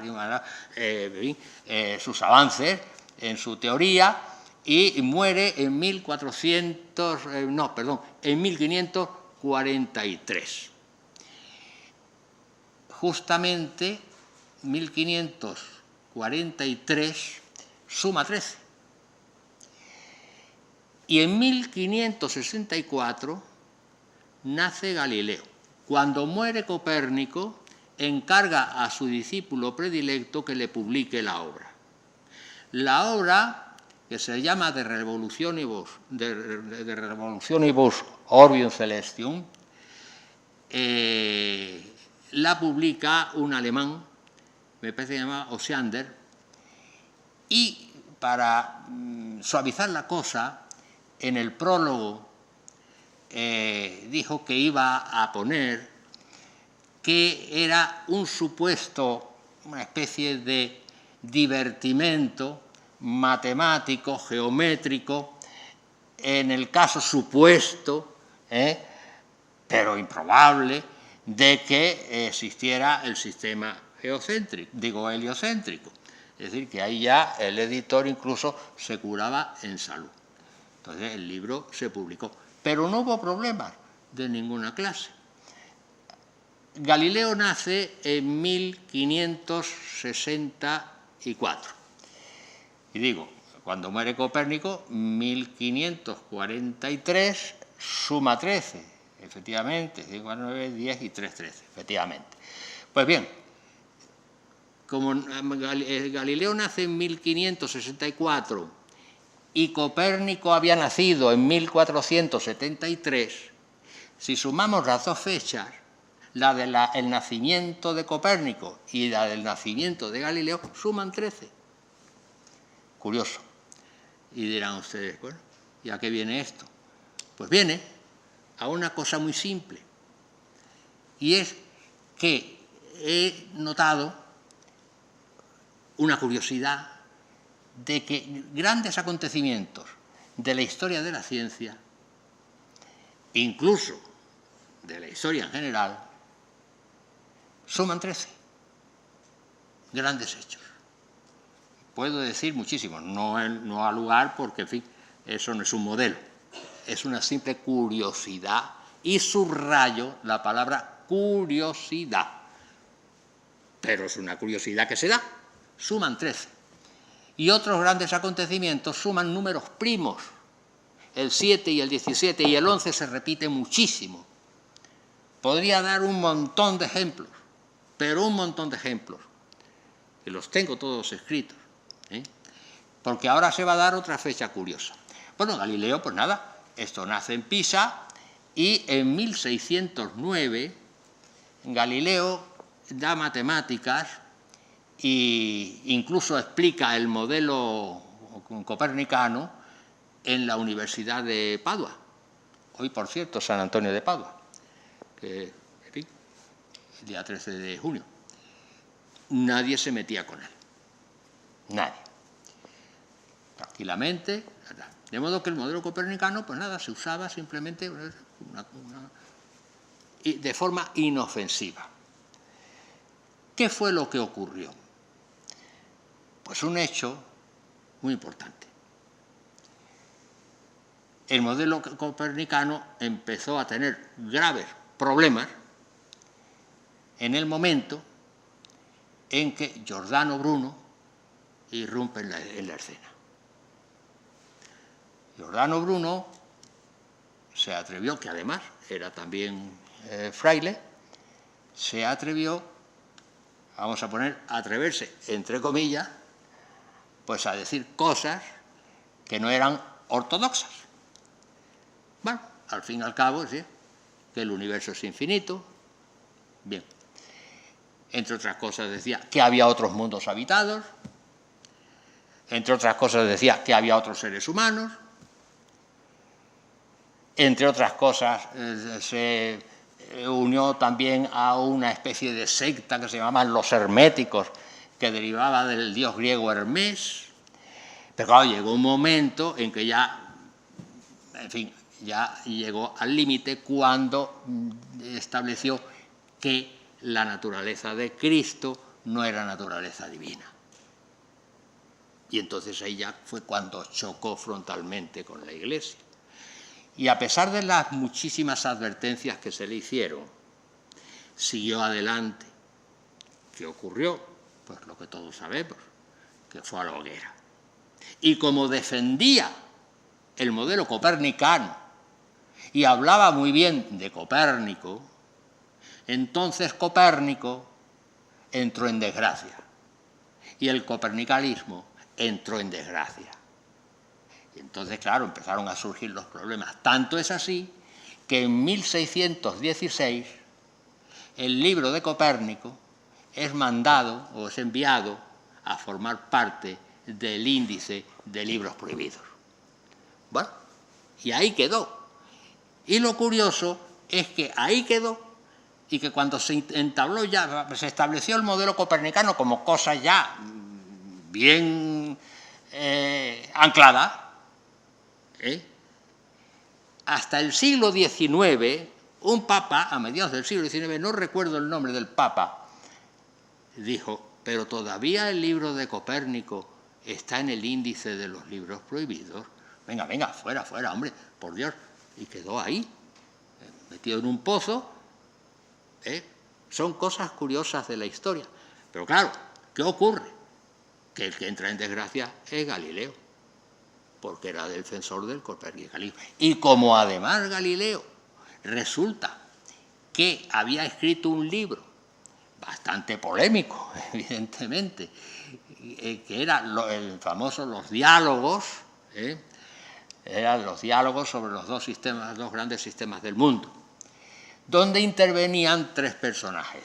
sus avances en su teoría, y muere en 1543. Justamente 1543 suma 13. Y en 1564 nace Galileo. Cuando muere Copérnico, encarga a su discípulo predilecto que le publique la obra. La obra, que se llama De Revolutionibus Orbium Celestium, la publica un alemán, me parece que se llama Osiander, y para suavizar la cosa, en el prólogo dijo que iba a poner que era un supuesto, una especie de divertimento matemático, geométrico, en el caso supuesto, pero improbable, de que existiera el sistema heliocéntrico. Es decir, que ahí ya el editor incluso se curaba en salud. Entonces el libro se publicó, pero no hubo problemas de ninguna clase. Galileo nace en 1564. Y digo, cuando muere Copérnico, 1543 suma 13, efectivamente, 5, 9, 10 y 3, 13, efectivamente. Pues bien, como Galileo nace en 1564 y Copérnico había nacido en 1473, si sumamos las dos fechas, la del nacimiento de Copérnico y la del nacimiento de Galileo, suman 13. Curioso. Y dirán ustedes, bueno, ¿y a qué viene esto? Pues viene a una cosa muy simple, y es que he notado una curiosidad de que grandes acontecimientos de la historia de la ciencia, incluso de la historia en general, suman 13 grandes hechos. Puedo decir muchísimos, no al lugar, porque en fin, eso no es un modelo, es una simple curiosidad, y subrayo la palabra curiosidad, pero es una curiosidad que se da. Suman 13. Y otros grandes acontecimientos suman números primos. El 7 y el 17 y el 11 se repiten muchísimo. Podría dar un montón de ejemplos, pero un montón de ejemplos, que los tengo todos escritos, porque ahora se va a dar otra fecha curiosa. Bueno, Galileo, pues nada, esto nace en Pisa, y en 1609 Galileo da matemáticas e incluso explica el modelo copernicano en la Universidad de Padua, hoy por cierto San Antonio de Padua, que, en fin, el día 13 de junio. Nadie se metía con él, nadie. Tranquilamente, de modo que el modelo copernicano, pues nada, se usaba simplemente de forma inofensiva. ¿Qué fue lo que ocurrió? Pues un hecho muy importante. El modelo copernicano empezó a tener graves problemas en el momento en que Giordano Bruno irrumpe en la escena. Giordano Bruno se atrevió, que además era también fraile, se atrevió, vamos a poner, atreverse, entre comillas, pues a decir cosas que no eran ortodoxas. Bueno, al fin y al cabo, ¿sí?, que el universo es infinito. Bien. Entre otras cosas decía que había otros mundos habitados. Entre otras cosas decía que había otros seres humanos. Entre otras cosas se unió también a una especie de secta que se llamaban los herméticos, que derivaba del dios griego Hermes. Pero claro, llegó un momento en que ya, en fin, ya llegó al límite cuando estableció que la naturaleza de Cristo no era naturaleza divina. Y entonces ahí ya fue cuando chocó frontalmente con la Iglesia. Y a pesar de las muchísimas advertencias que se le hicieron, siguió adelante. ¿Qué ocurrió? Pues lo que todos sabemos, que fue a la hoguera. Y como defendía el modelo copernicano y hablaba muy bien de Copérnico, entonces Copérnico entró en desgracia y el copernicalismo entró en desgracia. Y entonces, claro, empezaron a surgir los problemas. Tanto es así que en 1616 el libro de Copérnico es mandado o es enviado a formar parte del índice de libros prohibidos. Bueno, y ahí quedó. Y lo curioso es que ahí quedó y que cuando se entabló ya, se estableció el modelo copernicano como cosa ya bien anclada, hasta el siglo XIX, un papa, a mediados del siglo XIX, no recuerdo el nombre del papa, dijo, pero todavía el libro de Copérnico está en el índice de los libros prohibidos. Venga, venga, fuera, fuera, hombre, por Dios. Y quedó ahí, metido en un pozo. Son cosas curiosas de la historia. Pero claro, ¿qué ocurre? Que el que entra en desgracia es Galileo, porque era defensor del copernicanismo. Y como además Galileo resulta que había escrito un libro bastante polémico, evidentemente, que era el famoso Los Diálogos, eran los diálogos sobre los dos grandes sistemas del mundo, donde intervenían tres personajes,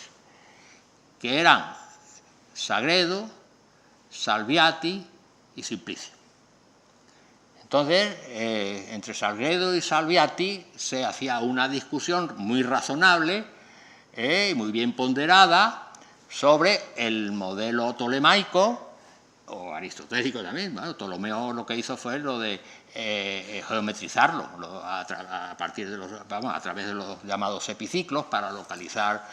que eran Sagredo, Salviati y Simplicio. Entonces, entre Sagredo y Salviati se hacía una discusión muy razonable y muy bien ponderada sobre el modelo tolemaico o aristotélico también. Bueno, Ptolomeo lo que hizo fue lo de geometrizarlo a través de los llamados epiciclos para localizar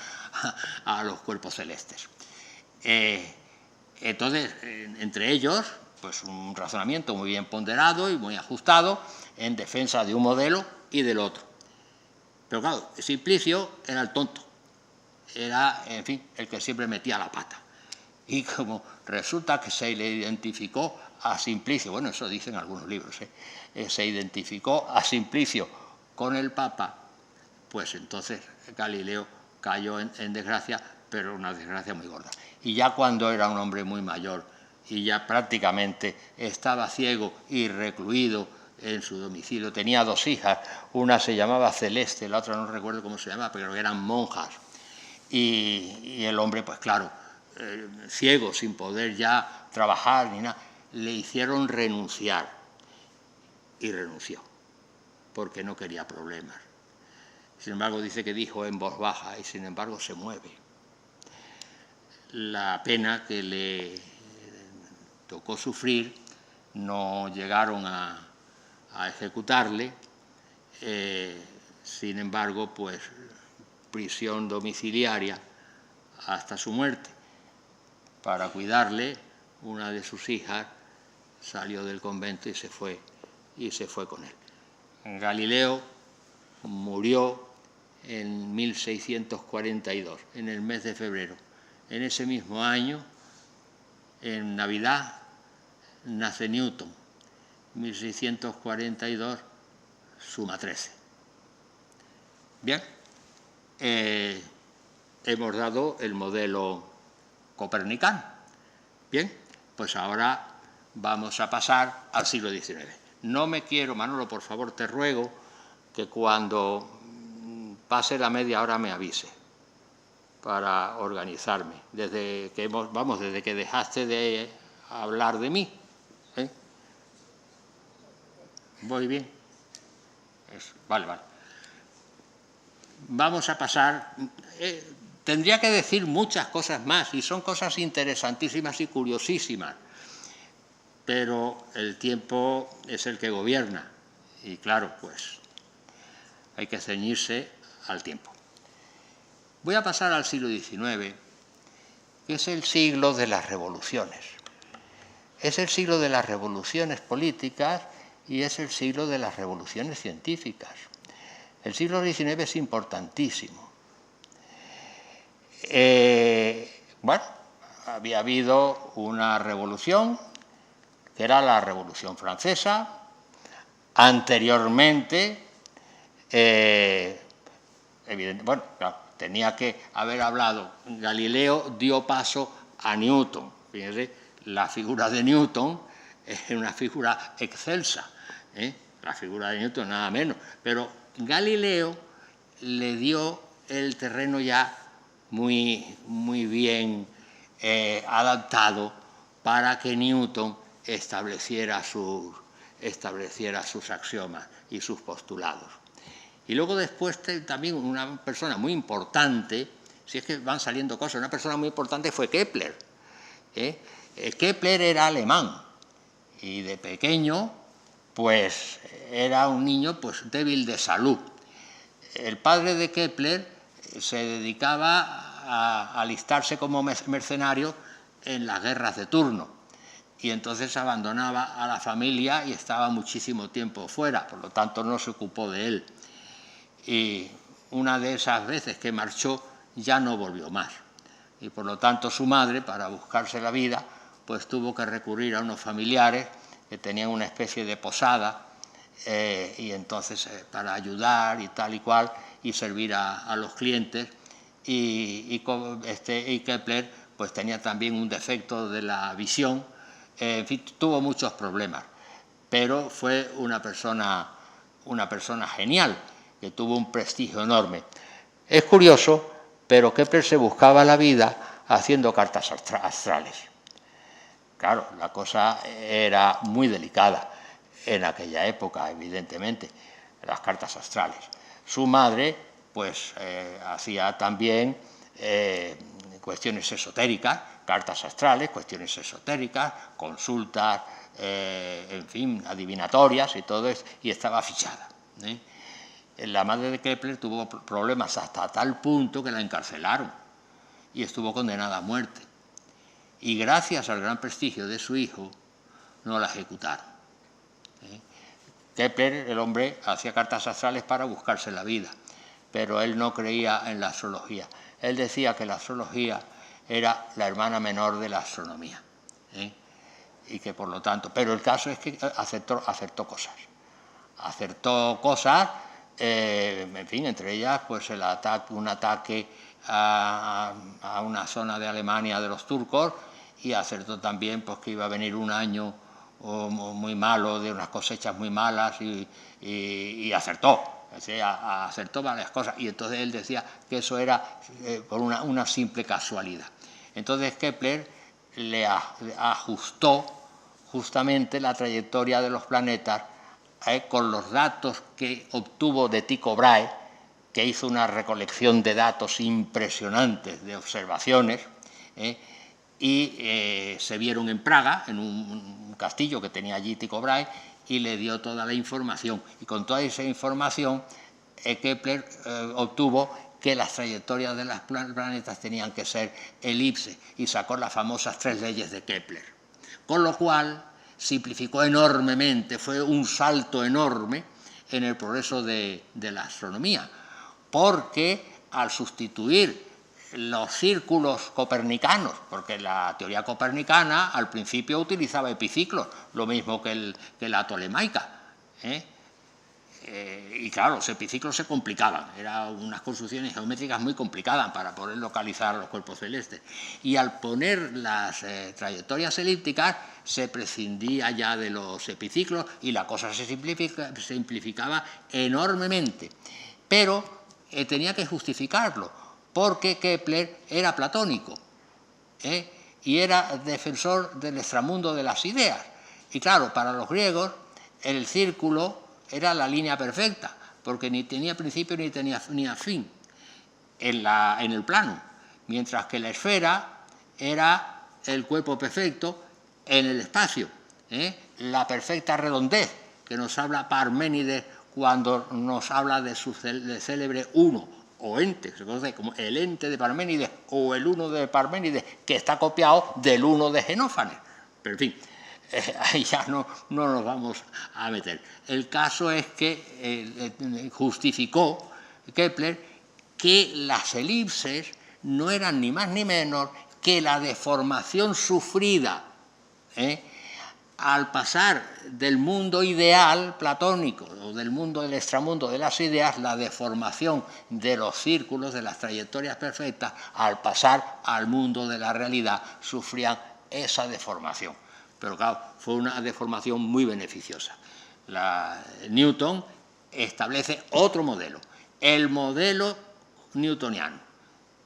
a los cuerpos celestes. Entonces, entre ellos, pues un razonamiento muy bien ponderado y muy ajustado en defensa de un modelo y del otro. Pero claro, Simplicio era el tonto, era, en fin, el que siempre metía la pata. Y como resulta que se le identificó a Simplicio, bueno, eso dicen algunos libros, se identificó a Simplicio con el Papa, pues entonces Galileo cayó en desgracia, pero una desgracia muy gorda. Y ya cuando era un hombre muy mayor y ya prácticamente estaba ciego y recluido en su domicilio, tenía dos hijas, una se llamaba Celeste, la otra no recuerdo cómo se llamaba, pero eran monjas. Y el hombre, pues claro, ciego, sin poder ya trabajar ni nada, le hicieron renunciar. y renunció, porque no quería problemas. Sin embargo, dice que dijo en voz baja y sin embargo se mueve. La pena que le tocó sufrir, no llegaron a ejecutarle, sin embargo, pues prisión domiciliaria hasta su muerte. Para cuidarle, una de sus hijas salió del convento y se fue con él. Galileo murió en 1642, en el mes de febrero. En ese mismo año, en Navidad, nace Newton. 1642, suma 13. Bien, hemos dado el modelo copernicano. Bien, pues ahora vamos a pasar al siglo XIX. No me quiero, Manolo, por favor, te ruego que cuando pase la media hora me avise para organizarme. Desde que dejaste de hablar de mí. ¿Voy bien? Vale. Vamos a pasar. Tendría que decir muchas cosas más y son cosas interesantísimas y curiosísimas, pero el tiempo es el que gobierna y claro, pues hay que ceñirse al tiempo. Voy a pasar al siglo XIX, que es el siglo de las revoluciones. Es el siglo de las revoluciones políticas y es el siglo de las revoluciones científicas. El siglo XIX es importantísimo. Bueno, había habido una revolución, que era la Revolución Francesa. Anteriormente, bueno, claro, tenía que haber hablado. Galileo dio paso a Newton. Fíjense, la figura de Newton es una figura excelsa, la figura de Newton nada menos, pero Galileo le dio el terreno ya muy bien adaptado para que Newton estableciera sus axiomas y sus postulados. Y luego después también una persona muy importante, si es que van saliendo cosas, una persona muy importante fue Kepler. Kepler era alemán y de pequeño pues era un niño pues débil de salud. El padre de Kepler se dedicaba a alistarse como mercenario en las guerras de turno y entonces abandonaba a la familia y estaba muchísimo tiempo fuera, por lo tanto no se ocupó de él. Y una de esas veces que marchó ya no volvió más. Y por lo tanto su madre, para buscarse la vida, pues tuvo que recurrir a unos familiares que tenían una especie de posada y entonces para ayudar y tal y cual y servir a los clientes. Y Kepler pues tenía también un defecto de la visión, en fin, tuvo muchos problemas, pero fue una persona genial, que tuvo un prestigio enorme. Es curioso, pero Kepler se buscaba la vida haciendo cartas astrales. Claro, la cosa era muy delicada en aquella época, evidentemente, las cartas astrales. Su madre, pues, hacía también cuestiones esotéricas, cartas astrales, cuestiones esotéricas, consultas, en fin, adivinatorias y todo eso, y estaba fichada. La madre de Kepler tuvo problemas hasta tal punto que la encarcelaron y estuvo condenada a muerte. Y gracias al gran prestigio de su hijo, no la ejecutaron. Kepler, el hombre, hacía cartas astrales para buscarse la vida, pero él no creía en la astrología. Él decía que la astrología era la hermana menor de la astronomía. Y que por lo tanto, pero el caso es que acertó cosas. Acertó cosas, en fin, entre ellas pues un ataque a una zona de Alemania de los turcos, y acertó también pues que iba a venir un año muy malo, de unas cosechas muy malas, y acertó. O sea, acertó varias cosas, y entonces él decía que eso era por una simple casualidad. Entonces Kepler le ajustó justamente la trayectoria de los planetas con los datos que obtuvo de Tycho Brahe, que hizo una recolección de datos impresionantes de observaciones, y se vieron en Praga, en un castillo que tenía allí Tycho Brahe, y le dio toda la información. Y con toda esa información, Kepler obtuvo que las trayectorias de los planetas tenían que ser elipses, y sacó las famosas 3 leyes de Kepler. Con lo cual, simplificó enormemente, fue un salto enorme en el progreso de la astronomía, porque al sustituir los círculos copernicanos, porque la teoría copernicana al principio utilizaba epiciclos, lo mismo que la tolemaica, y claro, los epiciclos se complicaban, eran unas construcciones geométricas muy complicadas para poder localizar los cuerpos celestes. Y al poner las trayectorias elípticas se prescindía ya de los epiciclos y la cosa se simplificaba enormemente. Pero tenía que justificarlo, porque Kepler era platónico y era defensor del extramundo de las ideas. Y claro, para los griegos el círculo era la línea perfecta, porque ni tenía principio ni tenía fin en el plano, mientras que la esfera era el cuerpo perfecto en el espacio, la perfecta redondez, que nos habla Parménides cuando nos habla de su célebre uno, o ente, se conoce como el ente de Parménides o el uno de Parménides, que está copiado del uno de Genófanes. Pero en fin, ahí ya no nos vamos a meter. El caso es que justificó Kepler que las elipses no eran ni más ni menos que la deformación sufrida al pasar del mundo ideal platónico o del mundo del extramundo de las ideas, la deformación de los círculos, de las trayectorias perfectas, al pasar al mundo de la realidad, sufrían esa deformación. Pero claro, fue una deformación muy beneficiosa. Newton establece otro modelo, el modelo newtoniano,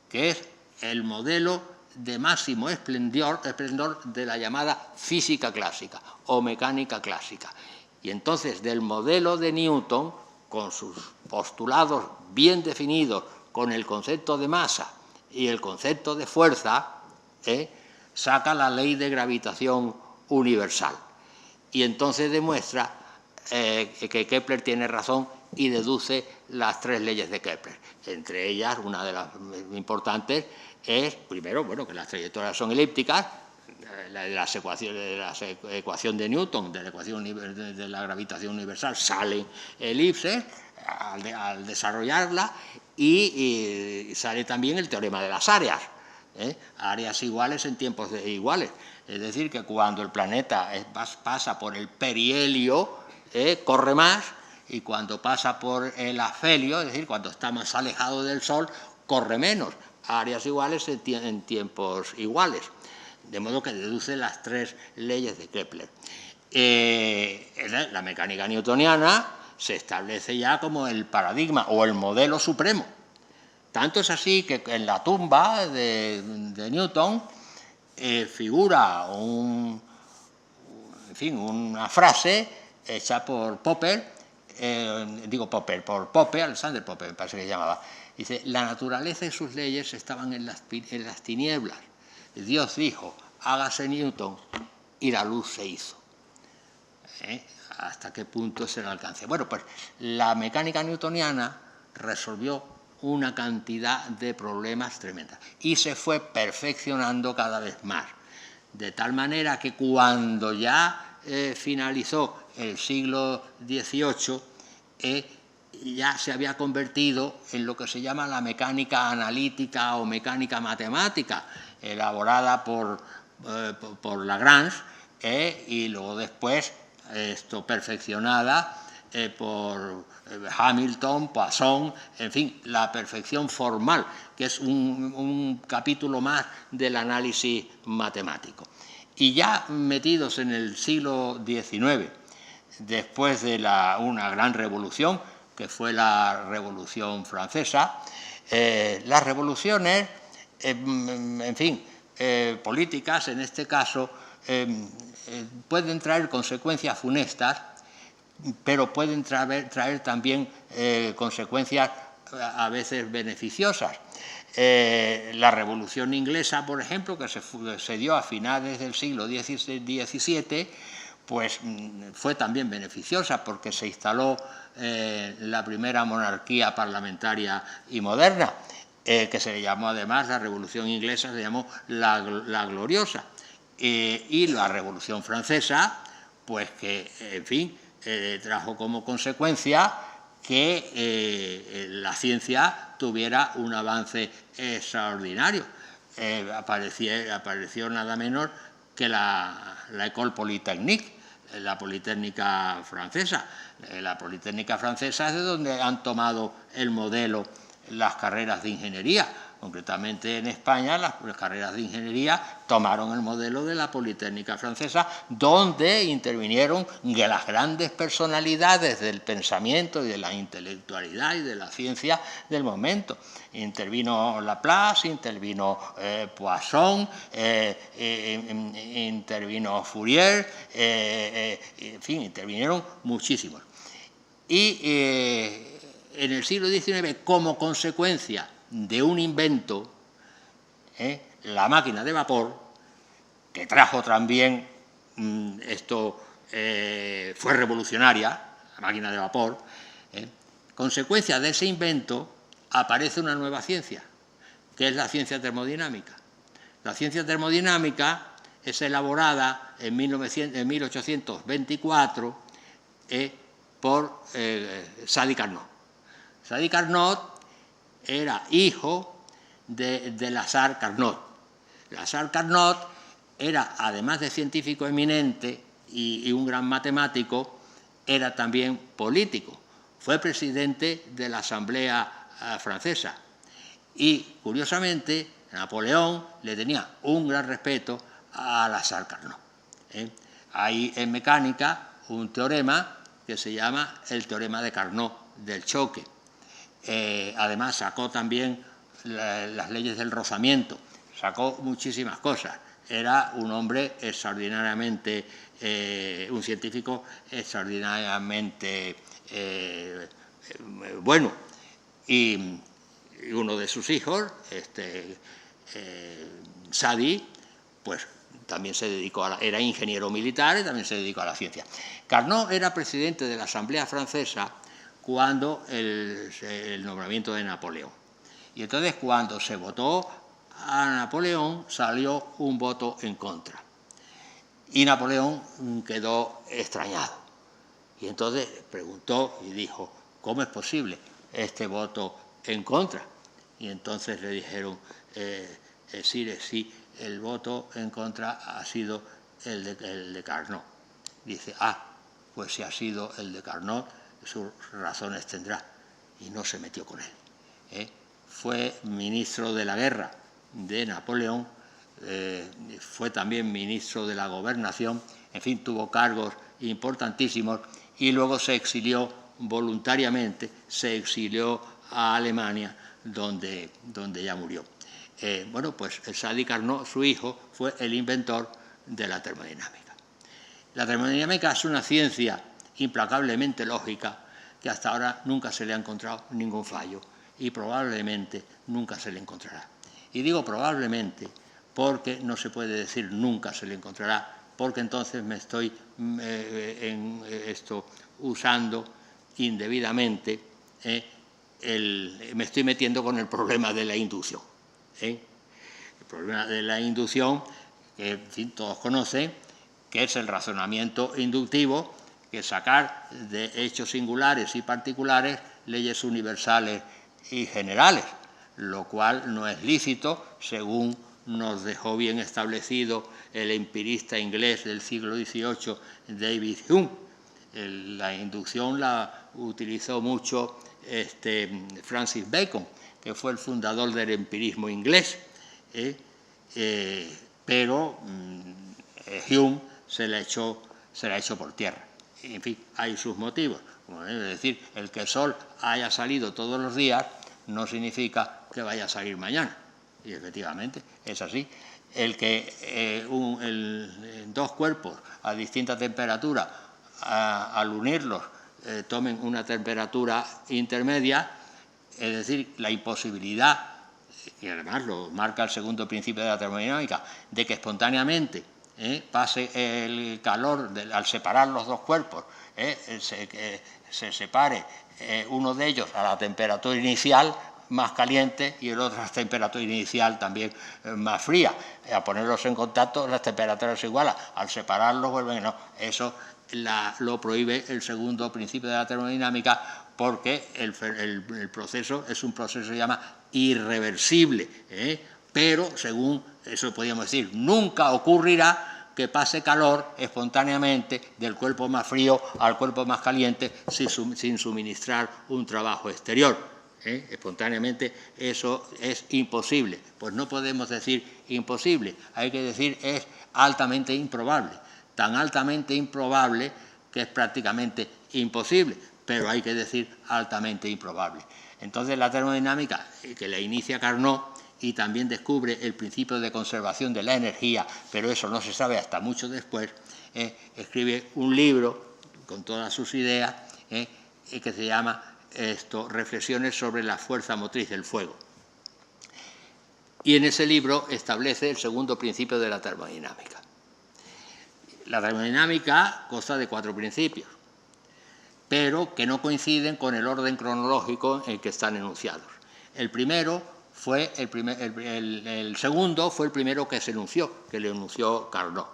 que es el modelo de máximo esplendor de la llamada física clásica o mecánica clásica. Y entonces del modelo de Newton, con sus postulados bien definidos, con el concepto de masa y el concepto de fuerza, saca la ley de gravitación universal. Y entonces demuestra que Kepler tiene razón y deduce las 3 leyes de Kepler. Entre ellas, una de las importantes es, primero, bueno, que las trayectorias son elípticas, la ecuación de Newton, de la ecuación de la gravitación universal, salen elipses al desarrollarla, y sale también el teorema de las áreas, áreas iguales en tiempos iguales. Es decir, que cuando el planeta pasa por el perihelio, corre más, y cuando pasa por el afelio, es decir, cuando está más alejado del Sol, corre menos. Áreas iguales en tiempos iguales. De modo que deduce las 3 leyes de Kepler. La mecánica newtoniana se establece ya como el paradigma o el modelo supremo. Tanto es así que en la tumba de Newton figura una frase hecha por Popper, por Pope, Alexander Pope, me parece que se llamaba. Dice: la naturaleza y sus leyes estaban en las tinieblas. Dios dijo: hágase Newton, y la luz se hizo. ¿Hasta qué punto es el alcance? Bueno, pues la mecánica newtoniana resolvió una cantidad de problemas tremendas y se fue perfeccionando cada vez más. De tal manera que cuando ya finalizó el siglo XVIII, ya se había convertido en lo que se llama la mecánica analítica o mecánica matemática, elaborada por Lagrange, y luego después perfeccionada por Hamilton, Poisson, en fin, la perfección formal, que es un capítulo más del análisis matemático. Y ya metidos en el siglo XIX, después de una gran revolución, que fue la Revolución Francesa, las revoluciones, políticas en este caso, pueden traer consecuencias funestas, pero pueden traer también consecuencias a veces beneficiosas. La Revolución Inglesa, por ejemplo, que se dio a finales del siglo XVII, pues fue también beneficiosa porque se instaló la primera monarquía parlamentaria y moderna, que se le llamó además, la Revolución Inglesa se llamó la Gloriosa. Y la Revolución Francesa, pues que, en fin, trajo como consecuencia que la ciencia tuviera un avance extraordinario. Apareció nada menos que la École Polytechnique, la Politécnica Francesa. La Politécnica Francesa es de donde han tomado el modelo las carreras de ingeniería. Concretamente en España las carreras de ingeniería tomaron el modelo de la Politécnica Francesa, donde intervinieron las grandes personalidades del pensamiento y de la intelectualidad y de la ciencia del momento. Intervino Laplace, intervino Poisson, intervino Fourier, en fin, intervinieron muchísimos. Y en el siglo XIX, como consecuencia de un invento, la máquina de vapor, que trajo también, fue revolucionaria, la máquina de vapor, consecuencia de ese invento aparece una nueva ciencia, que es la ciencia termodinámica. La ciencia termodinámica es elaborada en 1824 por Sadi Carnot. Sadi Carnot era hijo de Lazare Carnot. Lazare Carnot era, además de científico eminente y un gran matemático, era también político. Fue presidente de la Asamblea Francesa. Y, curiosamente, Napoleón le tenía un gran respeto a Lazare Carnot. Hay en mecánica un teorema que se llama el teorema de Carnot del choque. Además sacó también las leyes del rozamiento, sacó muchísimas cosas. Era un hombre extraordinariamente, un científico extraordinariamente bueno. Y uno de sus hijos, Sadi, pues también se dedicó era ingeniero militar y también se dedicó a la ciencia. Carnot era presidente de la Asamblea Francesa cuando el nombramiento de Napoleón. Y entonces, cuando se votó a Napoleón, salió un voto en contra. Y Napoleón quedó extrañado. Y entonces preguntó y dijo, ¿cómo es posible este voto en contra? Y entonces le dijeron, sí, el voto en contra ha sido el de Carnot. Dice, pues si ha sido el de Carnot, sus razones tendrá. Y no se metió con él. Fue ministro de la guerra de Napoleón, fue también ministro de la gobernación, en fin, tuvo cargos importantísimos y luego se exilió voluntariamente, se exilió a Alemania, donde ya murió. Bueno, pues Sadi Carnot, su hijo, fue el inventor de la termodinámica. La termodinámica es una ciencia implacablemente lógica que hasta ahora nunca se le ha encontrado ningún fallo y probablemente nunca se le encontrará. Y digo probablemente porque no se puede decir nunca se le encontrará, porque entonces me estoy usando indebidamente, me estoy metiendo con el problema de la inducción. El problema de la inducción, que en fin, todos conocen, que es el razonamiento inductivo, que es sacar de hechos singulares y particulares leyes universales y generales, lo cual no es lícito, según nos dejó bien establecido el empirista inglés del siglo XVIII, David Hume. La inducción la utilizó mucho Francis Bacon, que fue el fundador del empirismo inglés, pero Hume se la echó por tierra. En fin, hay sus motivos. Es decir, el que el sol haya salido todos los días no significa que vaya a salir mañana. Y efectivamente es así. El que dos cuerpos a distinta temperatura al unirlos tomen una temperatura intermedia, es decir, la imposibilidad, y además lo marca el segundo principio de la termodinámica, de que espontáneamente pase el calor al separar los dos cuerpos, se separe uno de ellos a la temperatura inicial más caliente y el otro a la temperatura inicial también más fría. A ponerlos en contacto las temperaturas se igualan, al separarlos vuelven, no, eso lo prohíbe el segundo principio de la termodinámica, porque el proceso es un proceso que se llama irreversible, pero según eso podríamos decir, nunca ocurrirá que pase calor espontáneamente del cuerpo más frío al cuerpo más caliente sin suministrar un trabajo exterior. Espontáneamente eso es imposible. Pues no podemos decir imposible, hay que decir es altamente improbable. Tan altamente improbable que es prácticamente imposible, pero hay que decir altamente improbable. Entonces la termodinámica, que la inicia Carnot, y también descubre el principio de conservación de la energía, pero eso no se sabe hasta mucho después, escribe un libro con todas sus ideas que se llama Reflexiones sobre la fuerza motriz del fuego. Y en ese libro establece el segundo principio de la termodinámica. La termodinámica consta de 4 principios, pero que no coinciden con el orden cronológico en que están enunciados. El segundo fue el primero que se enunció, que lo enunció Carnot.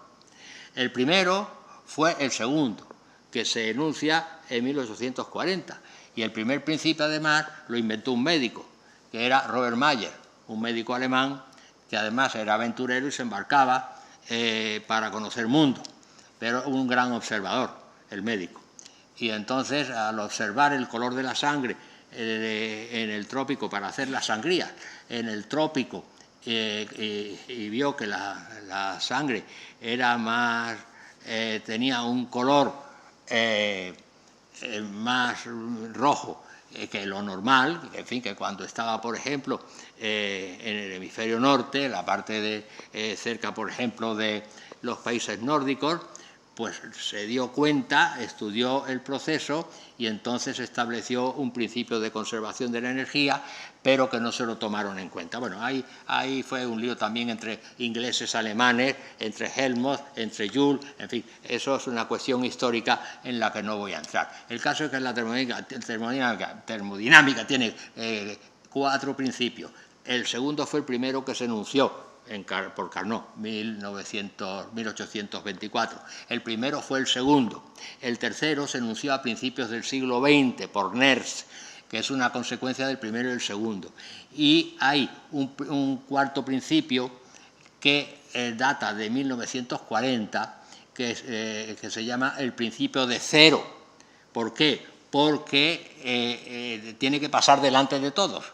El primero fue el segundo, que se enuncia en 1840. Y el primer principio, además, lo inventó un médico, que era Robert Mayer, un médico alemán que además era aventurero y se embarcaba para conocer el mundo, pero un gran observador, el médico. Y entonces, al observar el color de la sangre en el trópico para hacer las sangrías, en el trópico, y vio que la sangre era más, tenía un color más rojo que lo normal, en fin, que cuando estaba, por ejemplo, en el hemisferio norte, la parte de cerca, por ejemplo, de los países nórdicos, pues se dio cuenta, estudió el proceso y entonces estableció un principio de conservación de la energía, pero que no se lo tomaron en cuenta. Bueno, ahí fue un lío también entre ingleses, alemanes, entre Helmholtz, entre Joule, en fin, eso es una cuestión histórica en la que no voy a entrar. El caso es que la termodinámica tiene 4 principios. El segundo fue el primero que se enunció por Carnot, 1824. El primero fue el segundo. El tercero se enunció a principios del siglo XX por Nernst, que es una consecuencia del primero y el segundo. Y hay un cuarto principio que data de 1940, que se llama el principio de cero. ¿Por qué? Porque tiene que pasar delante de todos,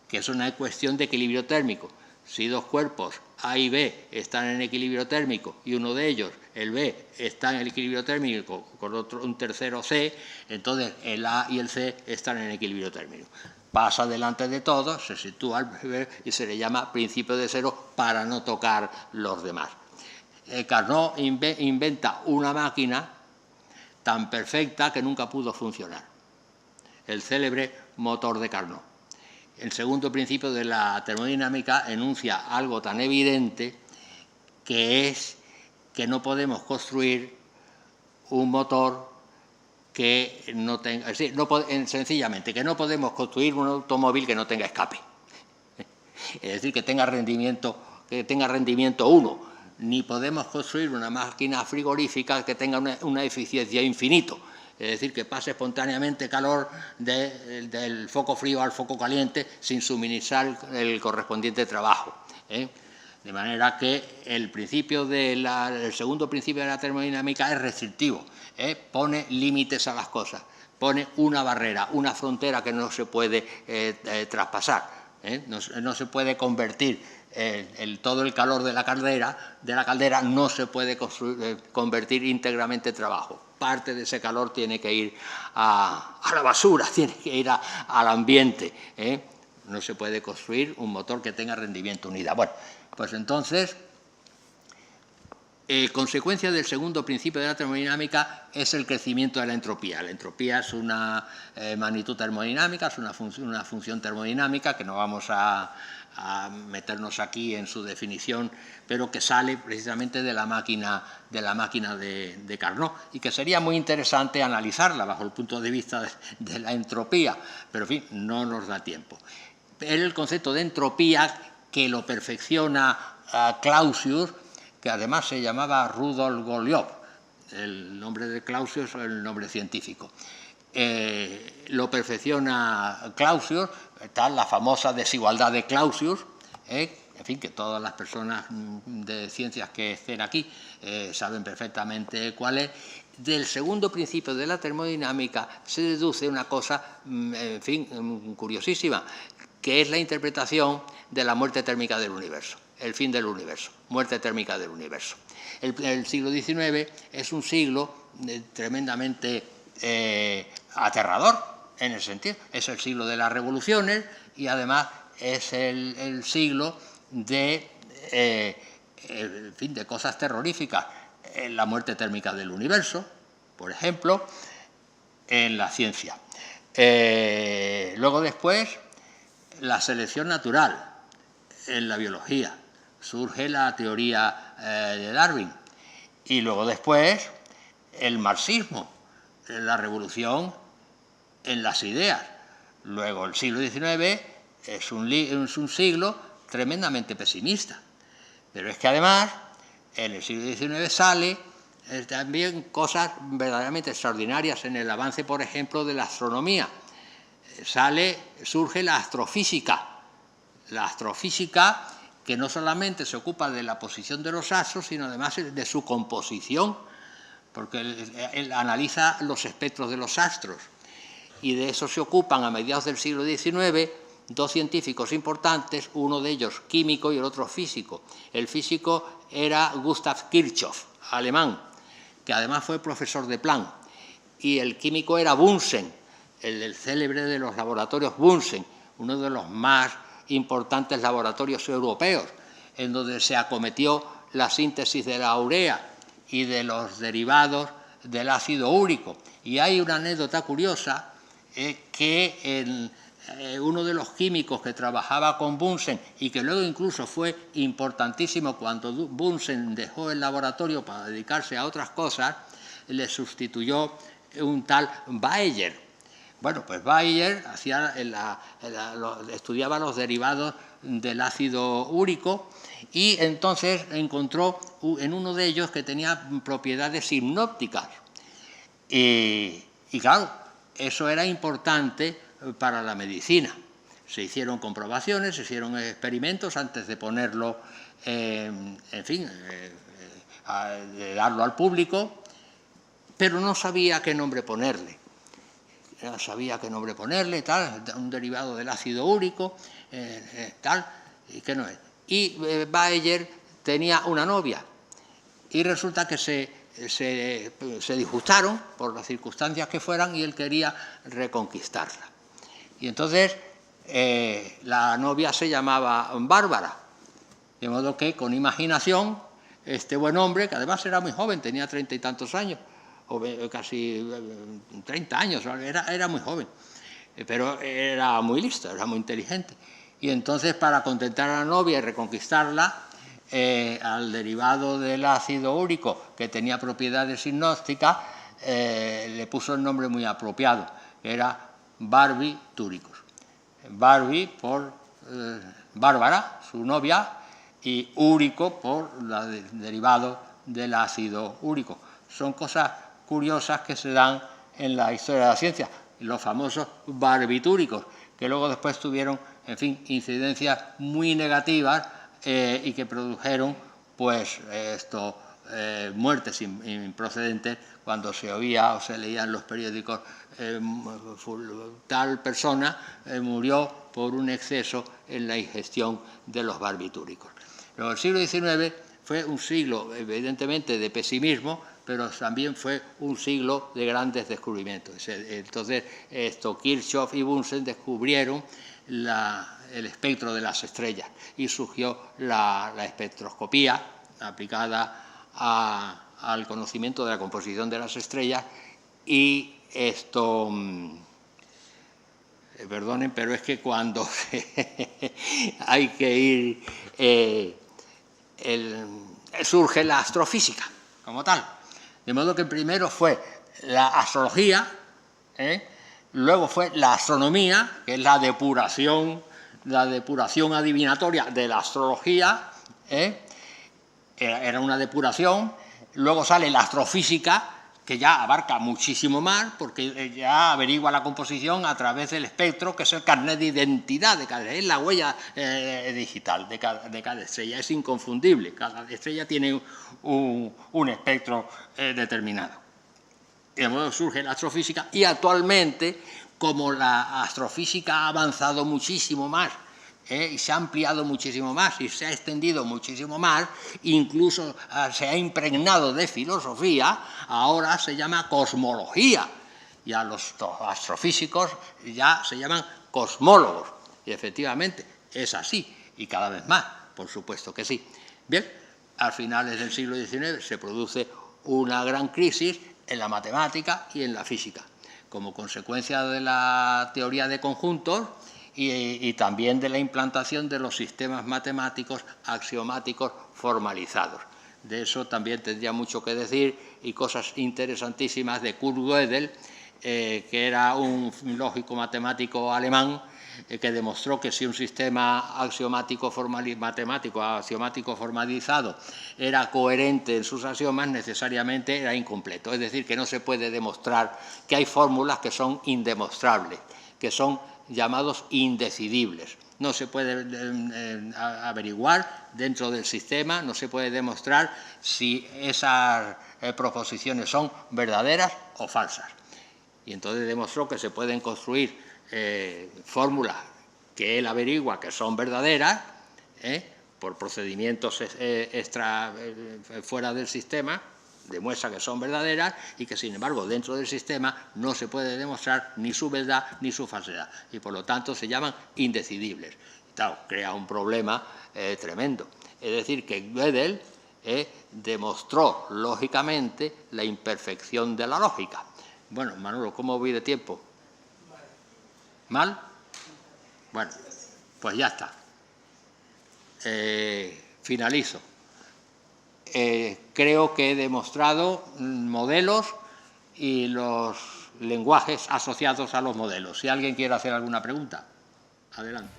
que es una cuestión de equilibrio térmico. Si dos cuerpos, A y B, están en equilibrio térmico y uno de ellos, el B, está en el equilibrio térmico con un tercero C, entonces el A y el C están en equilibrio térmico. Pasa delante de todos, se sitúa al B y se le llama principio de cero para no tocar los demás. Carnot inventa una máquina tan perfecta que nunca pudo funcionar, el célebre motor de Carnot. El segundo principio de la termodinámica enuncia algo tan evidente que es que no podemos construir un motor que no tenga, es decir, sencillamente que no podemos construir un automóvil que no tenga escape. Es decir, que tenga rendimiento 1, ni podemos construir una máquina frigorífica que tenga una eficiencia infinito. Es decir, que pase espontáneamente calor del foco frío al foco caliente sin suministrar el correspondiente trabajo. De manera que el segundo principio de la termodinámica es restrictivo, pone límites a las cosas, pone una barrera, una frontera que no se puede traspasar, no se puede convertir todo el calor de la caldera no se puede convertir íntegramente en trabajo. Parte de ese calor tiene que ir a la basura, tiene que ir al ambiente. No se puede construir un motor que tenga rendimiento unidad. Bueno, pues entonces Consecuencia del segundo principio de la termodinámica es el crecimiento de la entropía. La entropía es una magnitud termodinámica, es una función termodinámica que no vamos a meternos aquí en su definición, pero que sale precisamente de la máquina de Carnot y que sería muy interesante analizarla bajo el punto de vista de la entropía, pero en fin, no nos da tiempo. El concepto de entropía que lo perfecciona Clausius, que además se llamaba Rudolf Goliov, el nombre de Clausius es el nombre científico. Lo perfecciona Clausius, está la famosa desigualdad de Clausius, en fin, que todas las personas de ciencias que estén aquí saben perfectamente cuál es. Del segundo principio de la termodinámica se deduce una cosa, en fin, curiosísima, que es la interpretación de la muerte térmica del universo, el fin del universo, muerte térmica del universo. El siglo XIX es un siglo tremendamente aterrador en ese sentido. Es el siglo de las revoluciones y además es el siglo de, en fin, de cosas terroríficas. La muerte térmica del universo, por ejemplo, en la ciencia. Luego después, la selección natural en la biología. Surge la teoría de Darwin. Y luego después, el marxismo, la revolución en las ideas. Luego, el siglo XIX es un siglo tremendamente pesimista. Pero es que además, en el siglo XIX sale también cosas verdaderamente extraordinarias en el avance, por ejemplo, de la astronomía. Surge la astrofísica. La astrofísica que no solamente se ocupa de la posición de los astros, sino además de su composición, porque él analiza los espectros de los astros. Y de eso se ocupan a mediados del siglo XIX dos científicos importantes, uno de ellos químico y el otro físico. El físico era Gustav Kirchhoff, alemán, que además fue profesor de Planck. Y el químico era Bunsen, el célebre de los laboratorios Bunsen, uno de los más importantes laboratorios europeos, en donde se acometió la síntesis de la urea y de los derivados del ácido úrico. Y hay una anécdota curiosa que uno de los químicos que trabajaba con Bunsen y que luego incluso fue importantísimo cuando Bunsen dejó el laboratorio para dedicarse a otras cosas, le sustituyó un tal Baeyer. Bueno, pues Baeyer estudiaba los derivados del ácido úrico y entonces encontró en uno de ellos que tenía propiedades hipnópticas. Y claro, eso era importante para la medicina. Se hicieron comprobaciones, se hicieron experimentos antes de ponerlo, en fin, de darlo al público, pero no sabía qué nombre ponerle. No sabía qué nombre ponerle, tal, un derivado del ácido úrico, tal, y que no es. Y Baeyer tenía una novia y resulta que se disgustaron por las circunstancias que fueran y él quería reconquistarla. Y entonces la novia se llamaba Bárbara, de modo que con imaginación este buen hombre, que además era muy joven, tenía 30 y tantos años, o casi 30 años, era muy joven, pero era muy listo, era muy inteligente. Y entonces, para contentar a la novia y reconquistarla, al derivado del ácido úrico, que tenía propiedades hipnóticas, le puso el nombre muy apropiado, que era barbitúricos. Barbie por Bárbara, su novia, y úrico por el derivado del ácido úrico. Son cosas curiosas que se dan en la historia de la ciencia, los famosos barbitúricos, que luego después tuvieron, en fin, incidencias muy negativas y que produjeron, pues, muertes improcedentes cuando se oía o se leía en los periódicos tal persona murió por un exceso en la ingestión de los barbitúricos. Luego, el siglo XIX fue un siglo, evidentemente, de pesimismo, pero también fue un siglo de grandes descubrimientos. Entonces, Kirchhoff y Bunsen descubrieron el espectro de las estrellas y surgió la espectroscopía aplicada al conocimiento de la composición de las estrellas y esto... Perdonen, pero es que cuando hay que ir... surge la astrofísica como tal. De modo que primero fue la astrología, luego fue la astronomía, que es la depuración adivinatoria de la astrología, era una depuración. Luego sale la astrofísica, que ya abarca muchísimo más, porque ya averigua la composición a través del espectro, que es el carnet de identidad de cada estrella, es la huella digital de cada estrella, es inconfundible, cada estrella tiene un espectro determinado. De modo surge la astrofísica y actualmente, como la astrofísica ha avanzado muchísimo más, y se ha ampliado muchísimo más y se ha extendido muchísimo más, incluso se ha impregnado de filosofía, ahora se llama cosmología. Y a los astrofísicos ya se llaman cosmólogos. Y efectivamente es así, y cada vez más, por supuesto que sí. Bien, a finales del siglo XIX se produce una gran crisis en la matemática y en la física, como consecuencia de la teoría de conjuntos y también de la implantación de los sistemas matemáticos axiomáticos formalizados. De eso también tendría mucho que decir, y cosas interesantísimas de Kurt Gödel, que era un lógico matemático alemán, que demostró que si un sistema axiomático formalizado era coherente en sus axiomas, necesariamente era incompleto. Es decir, que no se puede demostrar, que hay fórmulas que son indemostrables, que son llamados indecidibles. No se puede averiguar dentro del sistema, no se puede demostrar si esas proposiciones son verdaderas o falsas. Y entonces demostró que se pueden construir fórmulas que él averigua que son verdaderas, por procedimientos fuera del sistema, demuestra que son verdaderas y que, sin embargo, dentro del sistema no se puede demostrar ni su verdad ni su falsedad, y por lo tanto se llaman indecidibles. Claro, crea un problema tremendo. Es decir, que Gödel demostró lógicamente la imperfección de la lógica. Bueno, Manolo, ¿cómo voy de tiempo? ¿Mal? Bueno, pues ya está. Finalizo. Creo que he demostrado modelos y los lenguajes asociados a los modelos. Si alguien quiere hacer alguna pregunta, adelante.